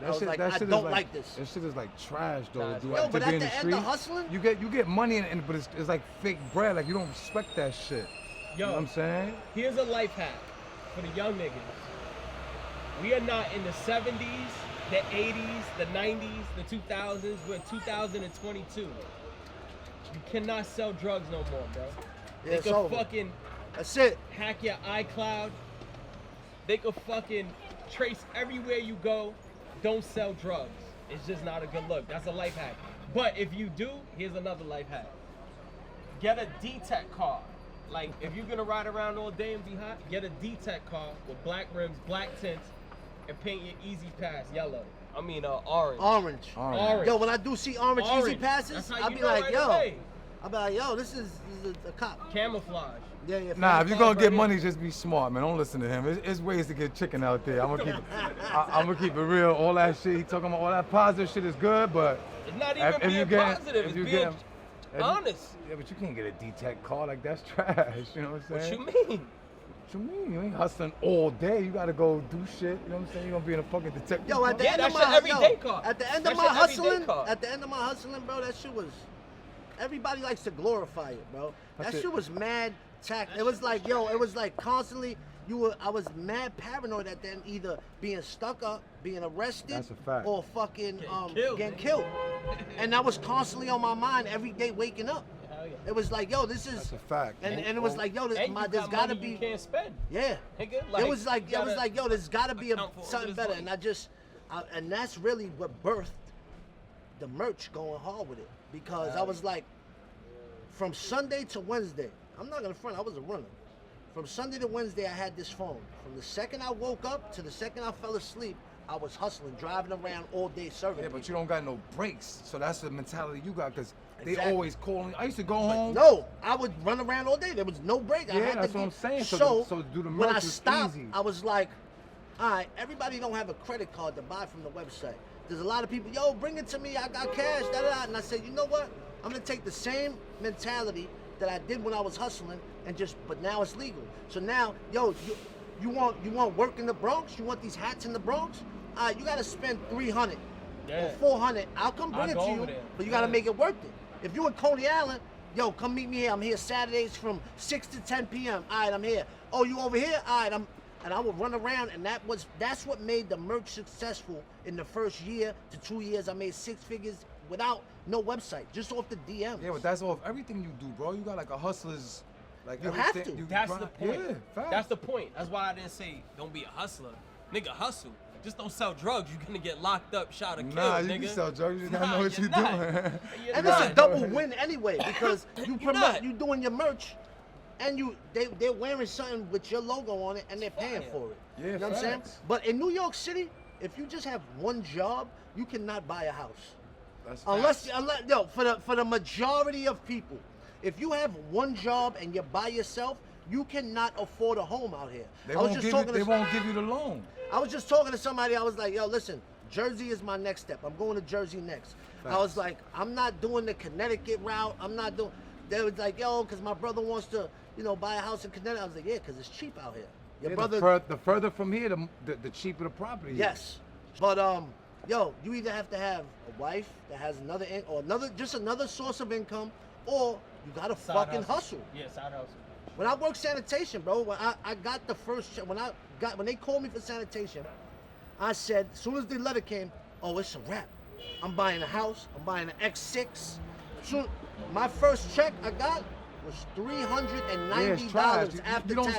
I was like, that I shit don't is like this. That shit is like trash though. Nah, to do yo, it, to but be at in the the end street. of hustling, You get money, but it's like fake bread. Like you don't respect that shit. You know what I'm saying? Here's a life hack for the young niggas. We are not in the 70s, the 80s, the 90s, the 2000s. We're in 2022. You cannot sell drugs no more, bro. Yeah, They it's could over. fucking that's it. hack your iCloud. They could fucking trace everywhere you go. Don't sell drugs. It's just not a good look. That's a life hack. But if you do, here's another life hack. Get a D-Tech car. Like, if you're gonna ride around all day and be hot, get a D-Tech car with black rims, black tints, and paint your Easy Pass yellow. I mean, orange. Orange. Orange. Yo, when I do see orange easy Orange. passes, That's how I'll you be know like, right yo. away. I'll be like, yo, this is a cop. Camouflage. Yeah, yeah. Nah, if fine. you're gonna get right money, just be smart, man. Don't listen to him. It's ways to get chicken out there. I'm gonna keep it real. All that shit he talking about, all that positive shit is good, but It's not even if being you get, positive. if It's you being get, if you- honest. yeah, but you can't get a D-Tech car like that's trash. You know what I'm What saying? you mean? What you mean? You ain't hustling all day. You gotta go do shit. You know what I'm saying? You're gonna be in a fucking detective. Yo, at the Yeah, end of that's my your everyday car. At the end That's of my your everyday hustling, car. at the end of my hustling, bro, that shit was. Everybody likes to glorify it, bro. That That's it. shit was mad tact. It was like, yo, it was like constantly. I was mad paranoid at then, either being stuck up, being arrested, That's a fact. or fucking getting killed, killed. And that was constantly on my mind every day waking up. Hell yeah. It was like, yo, this is. That's a fact. And it was like, yo, And you there's got gotta money you be. can't spend. Yeah. Nigga, It was like, you it was gotta like, yo, there's gotta be account for all something this better, money. and and that's really what birthed the merch going hard with it, because I was like, from Sunday to Wednesday, I'm not gonna front, I was a runner. From Sunday to Wednesday, I had this phone. From the second I woke up to the second I fell asleep, I was hustling, driving around all day serving. Yeah, but people. you don't got no breaks. So that's the mentality you got, because they Exactly. always calling. I used to go home. No, I would run around all day. There was no break. I Yeah, had that's to what be- I'm saying. So So, to do the when I merch was stopped, easy. I was like, all right, everybody don't have a credit card to buy from the website. There's a lot of people, yo, bring it to me. I got cash, da da da. And I said, you know what? I'm gonna take the same mentality that I did when I was hustling, and but now it's legal. So now, yo, you want work in the Bronx? You want these hats in the Bronx? All right, you gotta spend $300 or Yeah. $400. I'll come bring I'll it go to over you, there. but you gotta Yeah. make it worth it. If you in Coney Island, yo, come meet me here. I'm here Saturdays from 6 to 10 p.m. All right, I'm here. Oh, you over here? All right, and I would run around, and that's what made the merch successful in the first year to 2 years. I made 6 figures without no website, just off the DMs. Yeah, but that's off everything you do, bro. You got like a hustler's, like You have everything. to. That's grind- the point. Yeah, facts. That's the point. That's why I didn't say don't be a hustler. Nigga, hustle. Just don't sell drugs. You're gonna get locked up, shot, or killed, Nah, you nigga. can sell drugs. You just gotta Nah, know what you're you're not. doing. You're And it's not. a double win anyway, because you You're not. you doing your merch, and they're wearing something with your logo on it, and they're paying fire. for it. Yeah, You know what I'm saying? facts. But in New York City, if you just have one job, you cannot buy a house. That's Unless for the majority of people, if you have one job and you're by yourself, you cannot afford a home out here. They won't give you the loan. I was just talking to somebody. I was like, yo, listen, Jersey is my next step. I'm going to Jersey next. I was like, I'm not doing the Connecticut route. I'm not doing. They was like, yo, because my brother wants to, buy a house in Connecticut. I was like, yeah, because it's cheap out here. Your brother. The further from here, the cheaper the property is. Yes, but yo, you either have to have a wife that has another source of income, or you gotta fucking hustle. Yeah, side hustle. When I worked sanitation, bro, when I got the first check, when they called me for sanitation, I said, as soon as the letter came, oh, it's a wrap. I'm buying a house. I'm buying an X6. My first check I got was $390 after taxes. You don't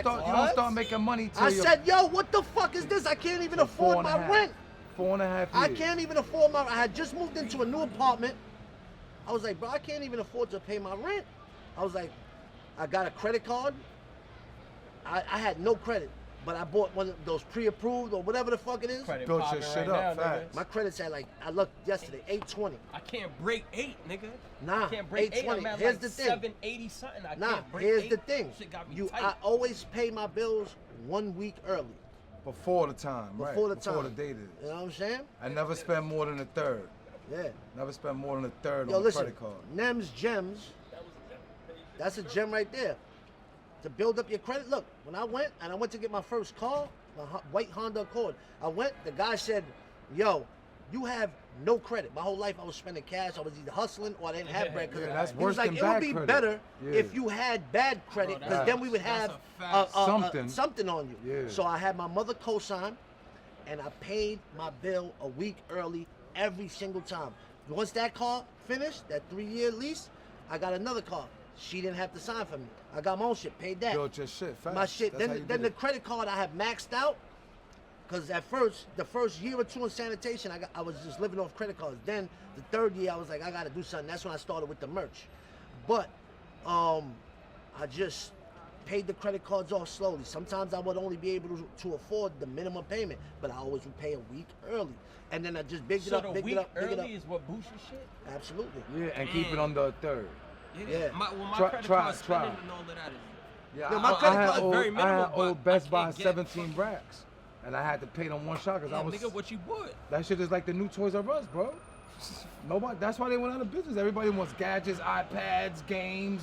start making money till I said, yo, what the fuck is this? I can't even afford my rent. 4.5 years. I can't even afford I had just moved into a new apartment. I was like, bro, I can't even afford to pay my rent. I was like, I got a credit card. I had no credit, but I bought one of those pre-approved or whatever the fuck it is. Credit Built popping your shit right up, now, facts. My credit's at I looked yesterday, 820. I can't break 8, nigga. Nah, I can't break 8. 820. I'm at Here's like the thing. 780 something. I Nah, can't break here's 8. the thing. Shit got me tight. I always pay my bills 1 week early. Before the time, right? Before the time. Before the date is. You know what I'm saying? I never spend more than a third. Yeah. Never spend more than a third Yo, on a listen, credit card. Nems Gems, that's a gem right there. To build up your credit. Look, when I went to get my first car, my white Honda Accord, the guy said, yo, you have no credit. My whole life I was spending cash. I was either hustling or I didn't have bread. Yeah, that's he worse was like, than it bad would be credit. better Yeah. if you had bad credit, because then we would That's have a fact. something on you. Yeah. So I had my mother co-sign, and I paid my bill a week early every single time. Once that car finished, that 3-year lease, I got another car. She didn't have to sign for me. I got my own shit, paid that. Built your shit, facts. My shit. That's how you Then did the it. credit card I have maxed out, because at first, the first year or two in sanitation, I was just living off credit cards. Then the third year, I was like, I gotta do something. That's when I started with the merch. But I just paid the credit cards off slowly. Sometimes I would only be able to afford the minimum payment, but I always would pay a week early. And then I just bigged it up, bigged it up, bigged it up. early is what boosts your shit? Absolutely. Yeah, and keep it under a third. Yeah. My Try- credit try- card spending try. and all of that is... Yeah, Yo, my I credit had card's old, very I minimal, had old but Best I Buy can't get 17 racks, and I had to pay them one shot because I Yeah, was. nigga, what you would? That shit is like the new Toys R Us, bro. Nobody. That's why they went out of business. Everybody wants gadgets, iPads, games,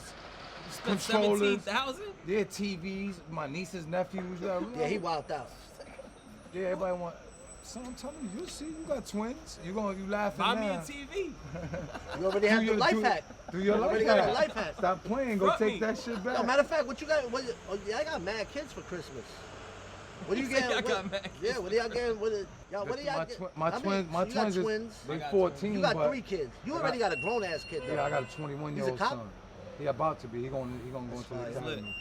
Spent controllers. 17,000? Yeah, TVs. My nieces, nephews. Yeah, he wilded out. Yeah, everybody want. So I'm telling you, you see, you got twins. You laughing Buy now. me a TV. You already have the life hack. Do your You life already hack. got the life hack. Stop playing. Go Front take me. that shit back. No, matter of fact, what you got? I got mad kids for Christmas. What do you You say getting? I got mad kids Yeah, what are y'all getting? What are y'all getting? My How many- twins, my so you got twins, twins. they I got 14. You got but 3 kids. You I already got- got a grown ass kid though. Yeah, I got a 21-year-old He's a cop? son. He about to be. He gonna go into the That's academy.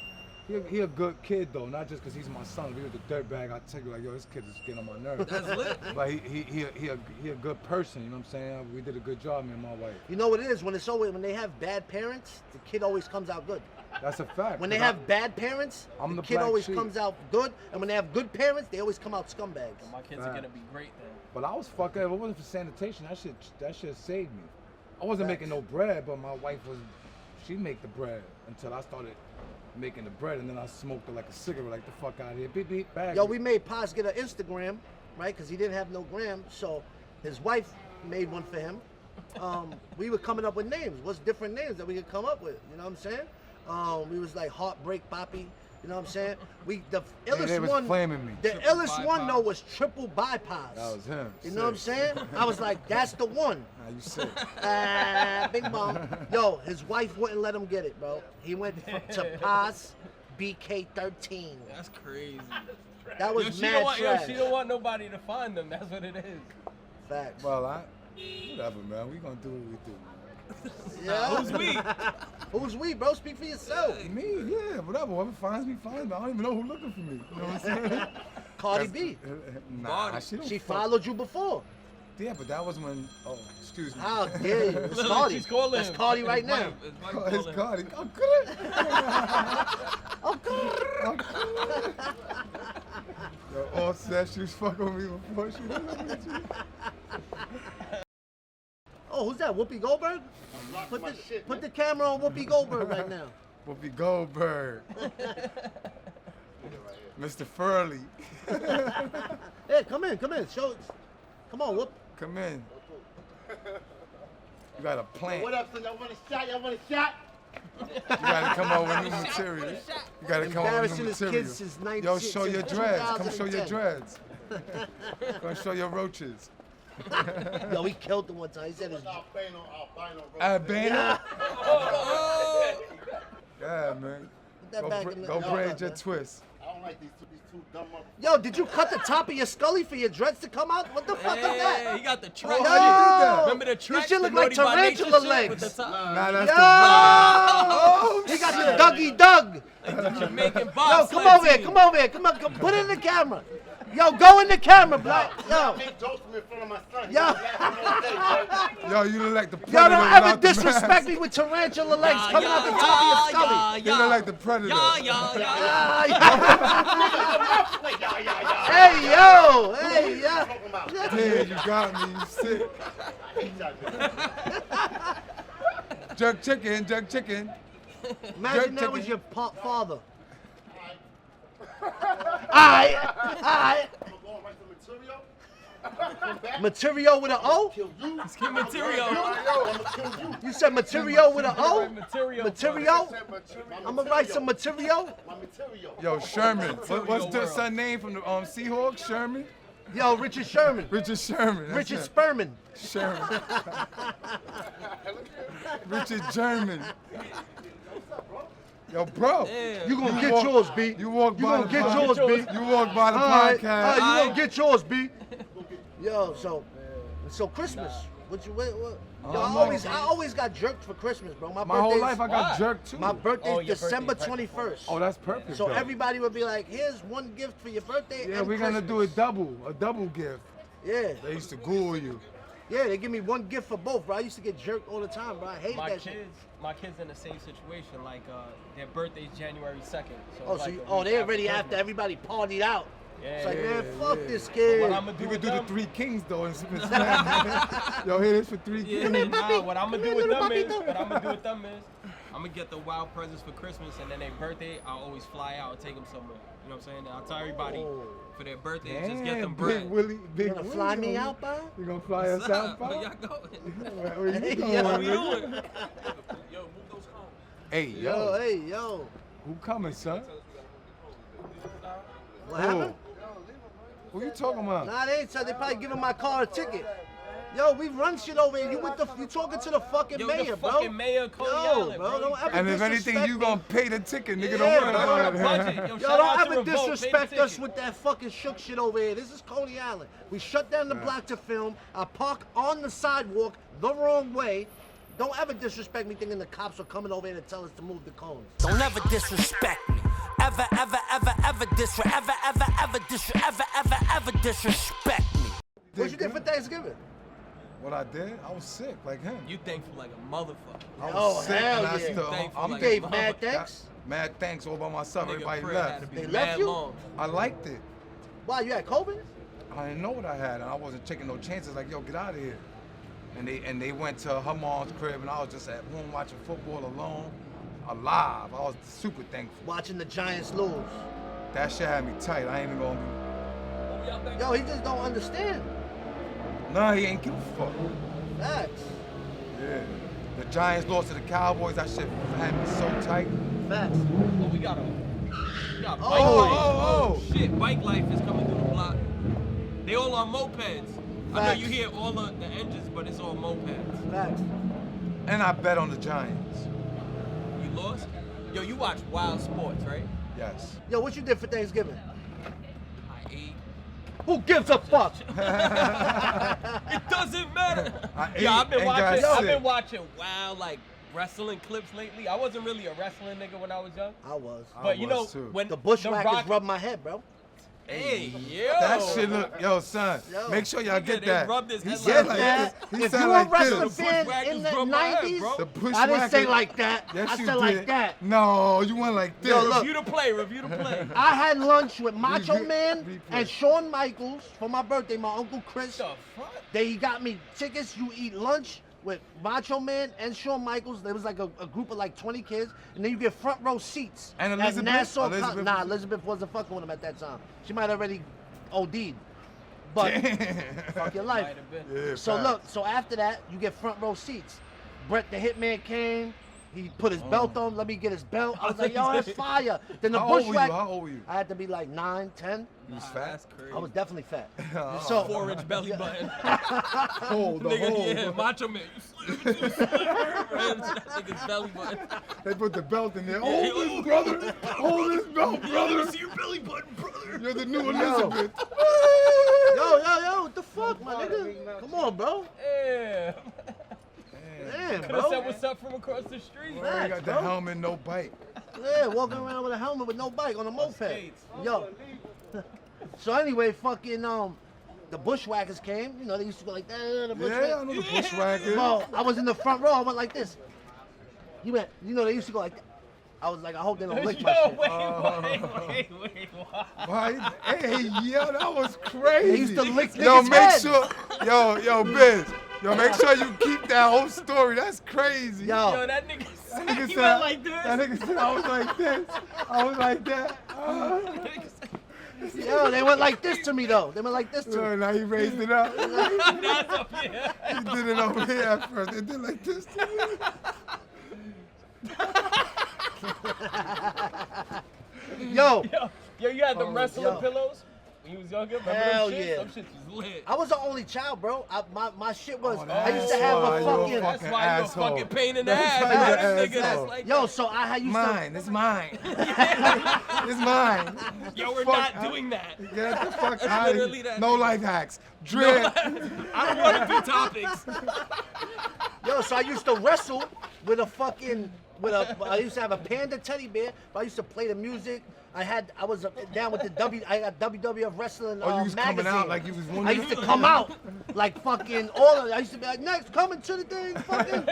He a good kid though, not just because he's my son. If he was a dirtbag, I'd tell you like, yo, this kid is getting on my nerves. That's lit. But he a good person. You know what I'm saying? We did a good job, me and my wife. You know what it is? When they have bad parents, the kid always comes out good. That's a fact. When they 'cause have bad parents, I'm the the kid black always sheep. comes out good. And when they have good parents, they always come out scumbags. My kids are gonna be great then. But I was fucking. If it wasn't for sanitation, that shit saved me. I wasn't Facts. making no bread, but my wife was. She make the bread until I started making the bread, and then I smoked it like a cigarette, like the fuck out of here. Beep beep bag. Yo, we made Paz get an Instagram, right? Because he didn't have no gram. So his wife made one for him. We were coming up with names. What's different names that we could come up with? You know what I'm saying? We was like Heartbreak Poppy. You know what I'm saying? The illest they was one. flaming me. The Triple illest one though bypass. was triple bypass. That was him. You know what I'm Sick. saying? I was like, that's the one. Nah, you sick. Bing bong. Yo, his wife wouldn't let him get it, bro. He went to Paz BK13. That's crazy. That was Yo, she mad don't want, trash. she don't want nobody to find them. That's what it is. Facts. Well, whatever, man. We gonna do what we do, man. Yeah. Who's we? Who's we, bro? Speak for yourself. Me, yeah, whatever. Whoever finds me, finds me. I don't even know who's looking for me. You know what I'm saying? Cardi B. Nah, Cardi. she don't She fuck- followed you before. Yeah, but that was when. Oh, excuse me. How dare you? It's Look, Cardi. she's calling That's him. Cardi His right wife- now. his wife Oh, it's calling him. Cardi. Oh, good. Oh, God. Yo, all mouth said she was fucking with me before she was looking at you. Oh, who's that? Whoopi Goldberg? Put the camera on Whoopi Goldberg right now. Whoopi Goldberg. Mr. Furley. Hey, come in. Show. Come on, Whoop. Come in. You got a plant. What up, son? Y'all want a shot? You gotta come up with new material. You gotta come up with new Embarrassing his material. kids since 96. Yo, show your dreads. Come show your 2010. dreads. Come show your roaches. Yo, he killed him one time. He said his. Albino? Yeah, man. Put that back in the. Go braid your twist. I don't like these two dumb motherfuckers. Yo, did you cut the top of your scully for your dreads to come out? What the fuck is Yeah, that? he got the Oh, track. how you do that? Remember the You track? shit the look like Naughty by Nature tarantula shit legs. with the top- Nah, that's Yo! Oh, He got the Dougie Doug. the Jamaican Yo, box. come over here. Come put it in the camera. Yo, go in the camera, bro. Yo. Make jokes in front of my son. He Yo. was laughing all day, bro. Yo, you look like the Yo, predator. don't ever without the disrespect mask. me with tarantula legs coming out the top of your scully. You look like the predator. Hey, yo. Hey, yo. Talking about. Yeah, you got me. You sick. I hate y'all. Jerk chicken. Imagine that chicken. was your father. Alright. I'm going right to material. Material with an O? Kill you. Skin material. I'm gonna kill you. You said material with an O? Material. Material? Said material. I'm gonna write some material. My material. Yo, Sherman. What's the world. son name from the Seahawks? Sherman? Yo, Richard Sherman. Richard Sherman. that's Richard it. Sperman. Sherman. Richard German. Yo, bro. Yeah. You gonna get yours, B. You walk You by gonna the get pod- yours, B. You walk by the Alright, podcast. you gonna get yours, B. Yo, so Christmas. What? Yo, I always got jerked for Christmas, bro. My whole life I got Why? jerked too. My birthday's Oh, your December birthday, 21st. Oh, that's perfect. So though. everybody would be like, here's one gift for your birthday. Yeah, and we're gonna do a Christmas. double gift. Yeah, They used to ghoul you. yeah, they give me one gift for both, bro. I used to get jerked all the time, bro. I hated My that shit. kids in the same situation. Like their birthday's January 2nd. So Oh, it's so like you, a oh, week they already Christmas. after everybody partied out. Yeah, It's like, yeah, man, fuck this kid. What I'm gonna do You with could do the them? Three Kings though. And spend Yo, here it is for Three Yeah, Kings. nah, what I'm gonna do with Little them is, papito. what I'm gonna do with them is, I'm gonna get the wild presents for Christmas, and then their birthday, I'll always fly out and take them somewhere. You know what I'm saying? I'll tell everybody for their birthday, just get them Big bread. Willie, Big You gonna Willie, fly me out, bro? You gonna fly us out, Where bro? y'all going? Where you Hey, going, yo, What we nigga? doing? Yo, move those cones. Hey, Yo, hey, yo. Who coming, son? What happened? Who you talking about? Nah, they ain't said they probably giving my car a ticket. Yo, we run shit over here. You talking to the fucking Yo, mayor, the bro. fucking mayor, Coney Yo, Island, bro, don't ever And if disrespect anything, you me. gonna pay the ticket, nigga. Yeah, Don't worry bro. about Budget. it. Yo, Yo, shout don't out to ever Revolt, pay the disrespect us ticket. with that fucking shook shit over here. This is Coney Island. We shut down the block to film. I park on the sidewalk the wrong way. Don't ever disrespect me thinking the cops are coming over here to tell us to move the cones. Don't ever disrespect me. Ever disrespect me. What you did for Thanksgiving? What I did? I was sick, like him. You thankful like a motherfucker. I was Oh, sick, hell and I yeah. still, Thankful I'm like You gave a mad motherfucker. thanks? mad thanks all by myself. Nigga Everybody prayer had to left. be They mad left you? long. I liked it. Why, you had COVID? I didn't know what I had, and I wasn't taking no chances. Like, yo, get out of here. And they went to her mom's crib, and I was just at home watching football alone, alive. I was super thankful. Watching the Giants lose. That shit had me tight. I ain't even gonna. Yo, he just don't understand. Nah, he ain't give a fuck. Facts. Yeah. The Giants lost to the Cowboys. That shit had me so tight. Facts. Well, we got bike Oh, life. oh. Shit, bike life is coming through the block. They all on mopeds. I know Facts. you hear all of the engines, but it's all mopeds. Facts. And I bet on the Giants. You lost? Yo, you watch Wild Sports, right? Yes. Yo, what you did for Thanksgiving? I ate. Who gives a fuck? It doesn't matter. I ate Yeah, I've been and got watching. I've sick. been watching wild like wrestling clips lately. I wasn't really a wrestling nigga when I was young, I was. but you know was too. when The bushwhackers Rock, rubbed my head, bro. Hey, yo. That shit look, yo, son. Yo. Make sure y'all get They that. rubbed his He head said like like that. this. He If said you a like wrestling this. fan Bushwhackers in the rub my head, 90s, bro. The I didn't say bushwhacker- like that. Yes, I you said did. like that. No, you went like this. Yo, look. Review the play, review the play. I had lunch with Macho Replay. Man and Shawn Michaels for my birthday. My uncle Chris. What the fuck? He got me tickets. You eat lunch with Macho Man and Shawn Michaels. There was like a group of like 20 kids, and then you get front row seats. And at Elizabeth? Nassau Elizabeth Nah, was- Elizabeth wasn't fucking with him at that time. She might already OD'd. But fuck your life. Might have been. Yeah, So facts. look, so after that, you get front row seats. Brett the Hitman came. He put his belt on. Let me get his belt. I was like, yo, that's fire. Then the How old were you? bushwhack. How old were you? I had to be like 9, 10. You was Nah, fat? that's crazy. I was definitely fat. Oh. So 4-inch belly button. Hold the Nigga, hole. yeah, Macho Man, you slip, you slip. Ran to that nigga's belly button. They put the belt in there. Hold this, brother. Hold this belt, brother. See your belly button, brother. You're the new Elizabeth. Yo, what the fuck, my nigga? Come on, bro. Yeah. Damn, Could have said bro. what's up from across the street. Well, you got the bro. helmet, no bite. Yeah, walking around with a helmet with no bike on a moped. skates. Yo. So anyway, fucking the bushwhackers came. You know, they used to go like that. The bushwhackers. Yeah, I know the bushwhacker. Bro, I was in the front row. I went like this. He went. You know, they used to go like that. I was like, I hope they don't lick my Yo, shit. wait, what? Why? Hey, yo, that was crazy. They used to lick Yo, niggas' make heads. sure, yo, Biz. Yo, make sure you keep that whole story. That's crazy. Yo, Yo, that nigga That said nigga he said, went like this. That nigga said I was like this. I was like that. yo, they went like this to me though. They went like this to So me. now he raised it up. That's up here. He did it over here at first. It did like this to me. Yo, Yo, you had them wrestling yo. pillows when you was younger? Remember Hell them shits? yeah. Them shits was lit. I was the only child, bro. My shit was. Oh, I used to that's have why a you're fucking. That's why asshole. you're a fucking pain in the That's ass. why you're This an nigga asshole. that's like Yo, that. so I used Mine. It's mine. It's mine. Yo, we're Fuck not out. doing that. Get the fuck That's out of literally here. that No nigga. life hacks. Drip. I don't want to do topics. Yo, so I used to wrestle with a fucking I used to have a panda teddy bear. But I used to play the music. I was down with the I got WWF wrestling Oh, you was magazine. coming out like you was one I of used them? to come out like fucking all of it. I used to be like, next, coming to the thing, fucking.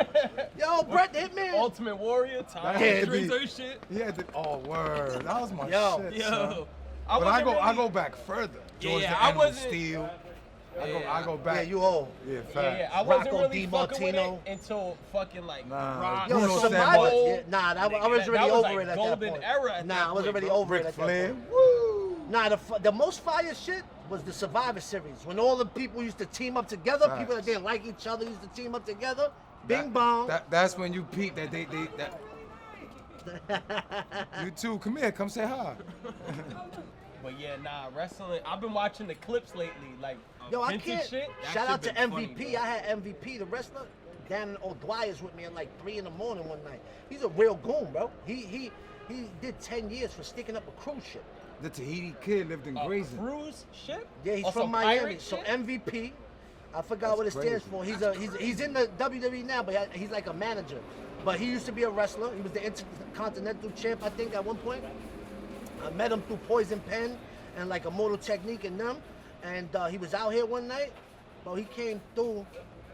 Yo, Brett the Hitman. Ultimate Warrior, Tom Yeah, Strings dude. or shit. He had to. Oh, word. That was my Yo. shit. son. Yo. But wasn't I really- go back further. Yeah, George yeah, the I Animal wasn't- Steel. Yeah, I go back. Yeah, you old. Yeah, Yeah, fact. I wasn't Rocco really fucking with DiMartino. it until fucking like Nah, Rock. Yo, Bruno Survivor. Sammartino. Yeah, nah, I was Nigga, already that was over like it at that golden point. era at Nah, that I was point, already bro. over Ric it at that Flair. point. Woo! Nah, the most fire shit was the Survivor Series. When all the people used to team up together, people that Facts. didn't like each other used to team up together. Bing bong. That's when you peep that You too. Come here. Come say hi. But yeah, nah, wrestling. I've been watching the clips lately, like Yo, I vintage can't. shit. That Shout shit out to been funny, MVP. bro. I had MVP, the wrestler. Dan O'Dwyer's with me at like 3 in the morning one night. He's a real goon, bro. He did 10 years for sticking up a cruise ship. The Tahiti kid lived in Grayson. Cruise ship? Yeah, he's Or from some Miami. pirate So shit? MVP. I forgot That's what it stands crazy. for. He's in the WWE now, but he's like a manager. But he used to be a wrestler. He was the Intercontinental champ, I think, at one point. I met him through Poison Pen and like a Mortal Technique and them. And he was out here one night. But he came through,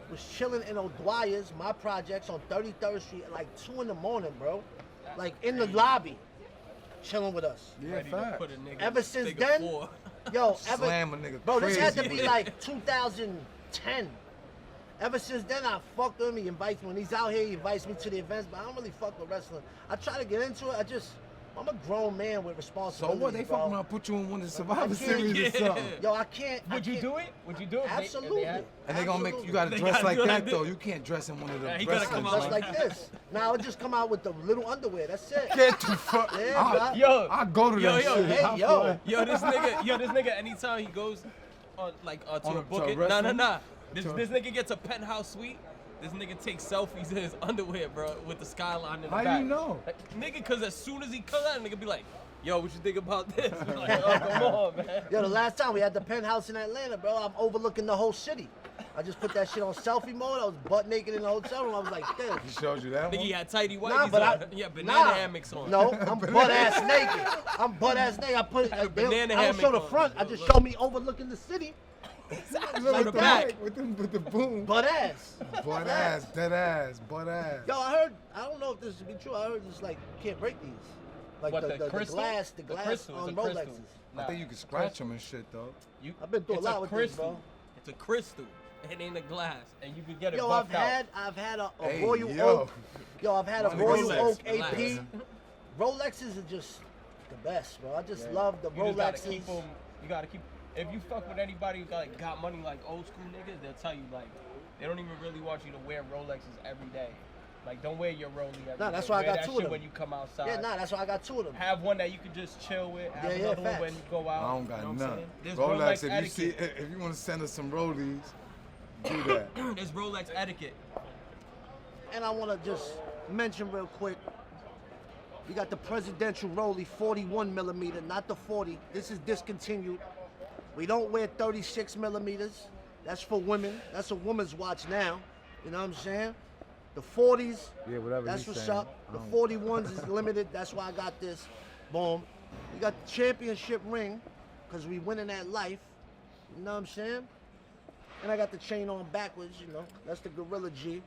was chilling in O'Dwyer's, my projects on 33rd Street at like 2 in the morning, bro. Like in the lobby, chilling with us. Yeah, Ready to fact. put a nigga Ever in since figure then, four. yo, Slam a nigga bro, this had to crazy. be like 2010. Ever since then, I fucked with him. He invites me when he's out here. He invites me to the events, but I don't really fuck with wrestling. I try to get into it. I'm a grown man with So responsibility. what? They bro. fucking around put you in one of the Survivor can't- Series or something. Yo, I can't. Would you do it? Would you do it? if they Absolutely. had- And they gonna make you gotta They dress gotta like do it that like though. this. You can't dress in one of the Yeah, he gotta wrestling come out Just like like this. Now I just come out with the little underwear. That's it. Get the fuck. Yeah, Yo, I go to that yo, shit. hey, I yo. feel like- Yo, this nigga, anytime he goes on like to On a a- book to a it, wrestling? nah. This To a- nigga gets a penthouse suite. This nigga takes selfies in his underwear, bro, with the skyline in the How back. you know? Like, nigga, cause as soon as he comes out, nigga be like, yo, what you think about this? Like, oh, come on, man. Yo, the last time we had the penthouse in Atlanta, bro, I'm overlooking the whole city. I just put that shit on selfie mode. I was butt naked in the hotel room. I was like, damn. He showed you that I think one? he had tighty whities Nah, but on. Yeah, banana hammocks on. No, I'm butt ass naked. I'm butt ass naked. I put Had a banana I don't show hammock the on. front. I just show me overlooking the city. Like the back. With the boom. Butt ass. Butt ass, dead ass, butt ass. Yo, I heard. I don't know if this should be true. I heard it's like you can't break these. Like What, the crystal? glass, The glass crystal, on it's a crystal. Rolexes. I think you can scratch them and shit though. I've been through a it's lot with this, crystal. bro. It's a crystal. It ain't a glass, and you can get it Yo, buffed out. I've had a Hey, Royal yo. Oak. Yo, I've had a Money Royal Rolex, Oak relax. AP. Rolexes are just the best, bro. I just love the You just gotta Rolexes. keep them. You gotta keep. If you fuck with anybody who got money like old school niggas, they'll tell you like they don't even really want you to wear Rolexes every day. Like don't wear your Rollie every day. Nah, that's why I Wear got that two of shit them. when you come outside. Yeah, nah, that's why I got two of them. Have one that you can just chill with. Have Yeah, another facts. one when you go out. I don't got you know what I'm none. saying? There's Rolex, Rolex if you see, etiquette. if you want to send us some rollies, do that. There's Rolex etiquette. And I want to just mention real quick, we got the presidential Rollie 41 millimeter, not the 40. This is discontinued. We don't wear 36 millimeters. That's for women. That's a woman's watch now. You know what I'm saying? The 40s, Yeah, whatever that's he's what's saying. up. I The don't- 41s is limited. That's why I got this. Boom. We got the championship ring, because we winning at life. You know what I'm saying? And I got the chain on backwards, you know. That's the Gorilla G.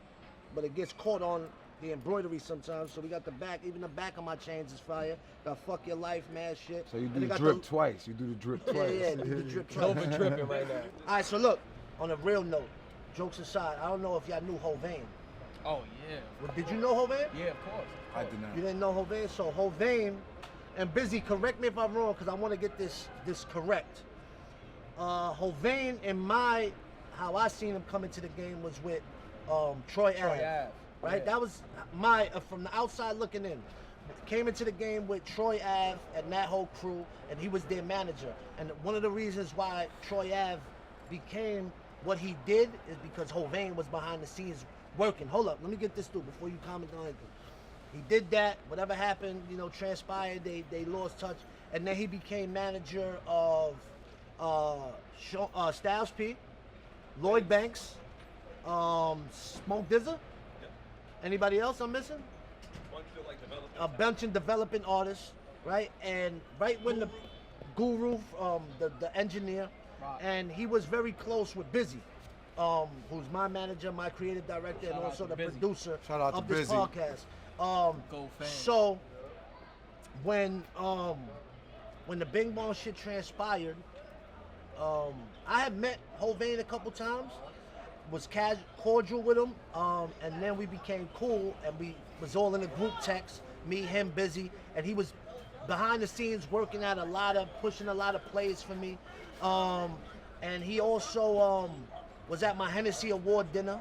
But it gets caught on the embroidery sometimes. So we got the back, even the back of my chains is fire. Got fuck your life, mad shit. So you And do they the got drip twice. You do the drip Yeah, twice. yeah, do the drip twice. Over dripping right now. All right, so look, on a real note, jokes aside, I don't know if y'all knew Hovain. Oh yeah. Well, did you know Hovain? Yeah, of course. I did not. You didn't know Hovain? So Hovain, and Busy, correct me if I'm wrong, because I want to get this correct. Hovain, how I seen him come into the game was with Troy Ave. Ave, Right? yeah. That was from the outside looking in. Came into the game with Troy Ave and that whole crew, and he was their manager. And one of the reasons why Troy Ave became what he did is because Hovain was behind the scenes working. Hold up, let me get this through before you comment on anything. He did that, whatever happened, you know, transpired, they lost touch, and then he became manager of Styles P, Lloyd Banks, Smoke Dizza. Anybody else I'm missing? A bunch of developing artists, right? And right when the Guru, the engineer, Right. and he was very close with Busy, who's my manager, my creative director, and Shout out also to the Busy. producer Shout out to of this Busy. podcast. Go fan. So when the Bing Bong shit transpired, I had met Hovain a couple times, was cordial with him, and then we became cool, and we was all in a group text, me, him, Busy, and he was behind the scenes working at pushing a lot of plays for me, and he also was at my Hennessy Award dinner,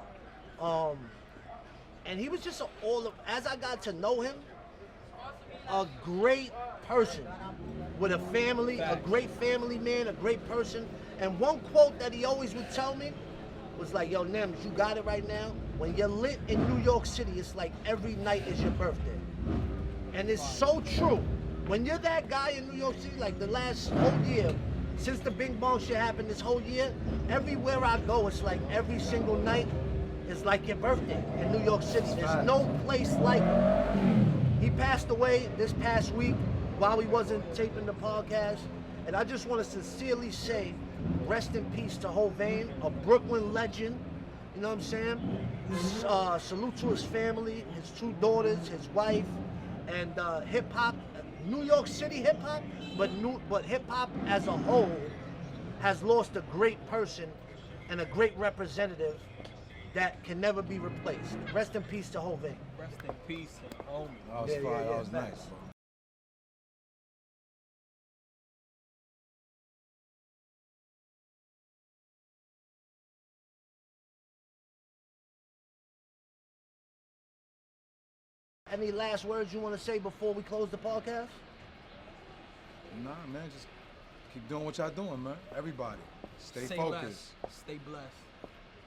and he was just as I got to know him, a great person with a family, a great family man, a great person. And one quote that he always would tell me was like, yo, Nems, you got it right now. When you're lit in New York City, it's like every night is your birthday. And it's so true. When you're that guy in New York City, like the last whole year, since the Bing Bong shit happened this whole year, everywhere I go, it's like every single night is like your birthday in New York City. There's no place like it. He passed away this past week while we wasn't taping the podcast. And I just want to sincerely say, rest in peace to Hovain, a Brooklyn legend. You know what I'm saying? Salute to his family, his two daughters, his wife, and hip hop, New York City hip hop, but hip hop as a whole has lost a great person and a great representative that can never be replaced. Rest in peace to Hovain. Rest in peace, homie. That was Yeah, fire. yeah, That was yeah, nice. facts. Bro. Any last words you want to say before we close the podcast? Nah, man, just keep doing what y'all doing, man. Everybody, stay focused. Blessed. Stay blessed.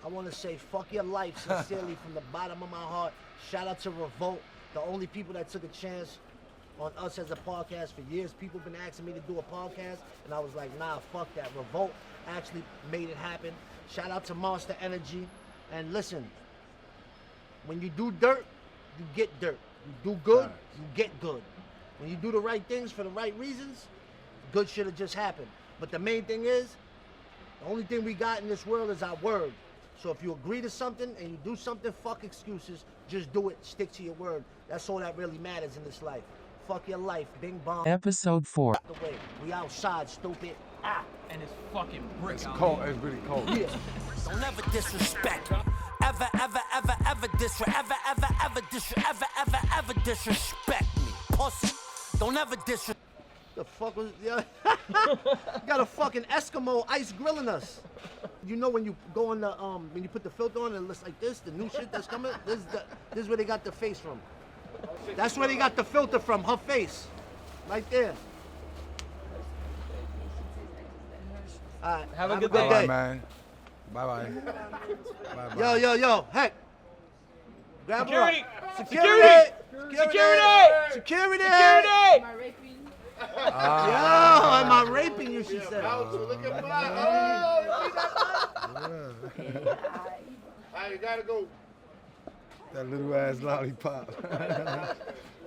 I want to say fuck your life sincerely from the bottom of my heart. Shout out to Revolt, the only people that took a chance on us as a podcast for years. People been asking me to do a podcast, and I was like, nah, fuck that. Revolt actually made it happen. Shout out to Monster Energy. And listen, when you do dirt, you get dirt. You do good, you get good. When you do the right things for the right reasons, good shit will just happen. But the main thing is, the only thing we got in this world is our word. So if you agree to something and you do something, fuck excuses. Just do it. Stick to your word. That's all that really matters in this life. Fuck your life. Bing bong. Episode 4. The way. We outside, stupid. Ah. And it's fucking brick It's out cold. here. It's really cold. Yeah. Don't ever disrespect me. Ever disrespect me. Pussy. Don't ever disrespect. The fuck was yeah. Got a fucking Eskimo ice grilling us. You know when you go on the when you put the filter on and it looks like this, the new shit that's coming. This is where they got the face from. That's where they got the filter from. Her face, right there. All right. Have a good All day. right, man. Bye-bye. Bye-bye. Yo. Heck. Grab her up. Security! Security! Am I raping? Yo, am I raping you? She said. Look at my. Oh, I gotta go. That little ass lollipop.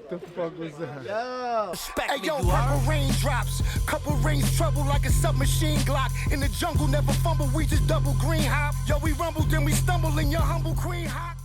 The fuck was that? Yo. Hey yo, purple raindrops, couple rings trouble like a submachine Glock. In the jungle, never fumble, we just double green hop. Yo, we rumble, then we stumble in your humble queen hop.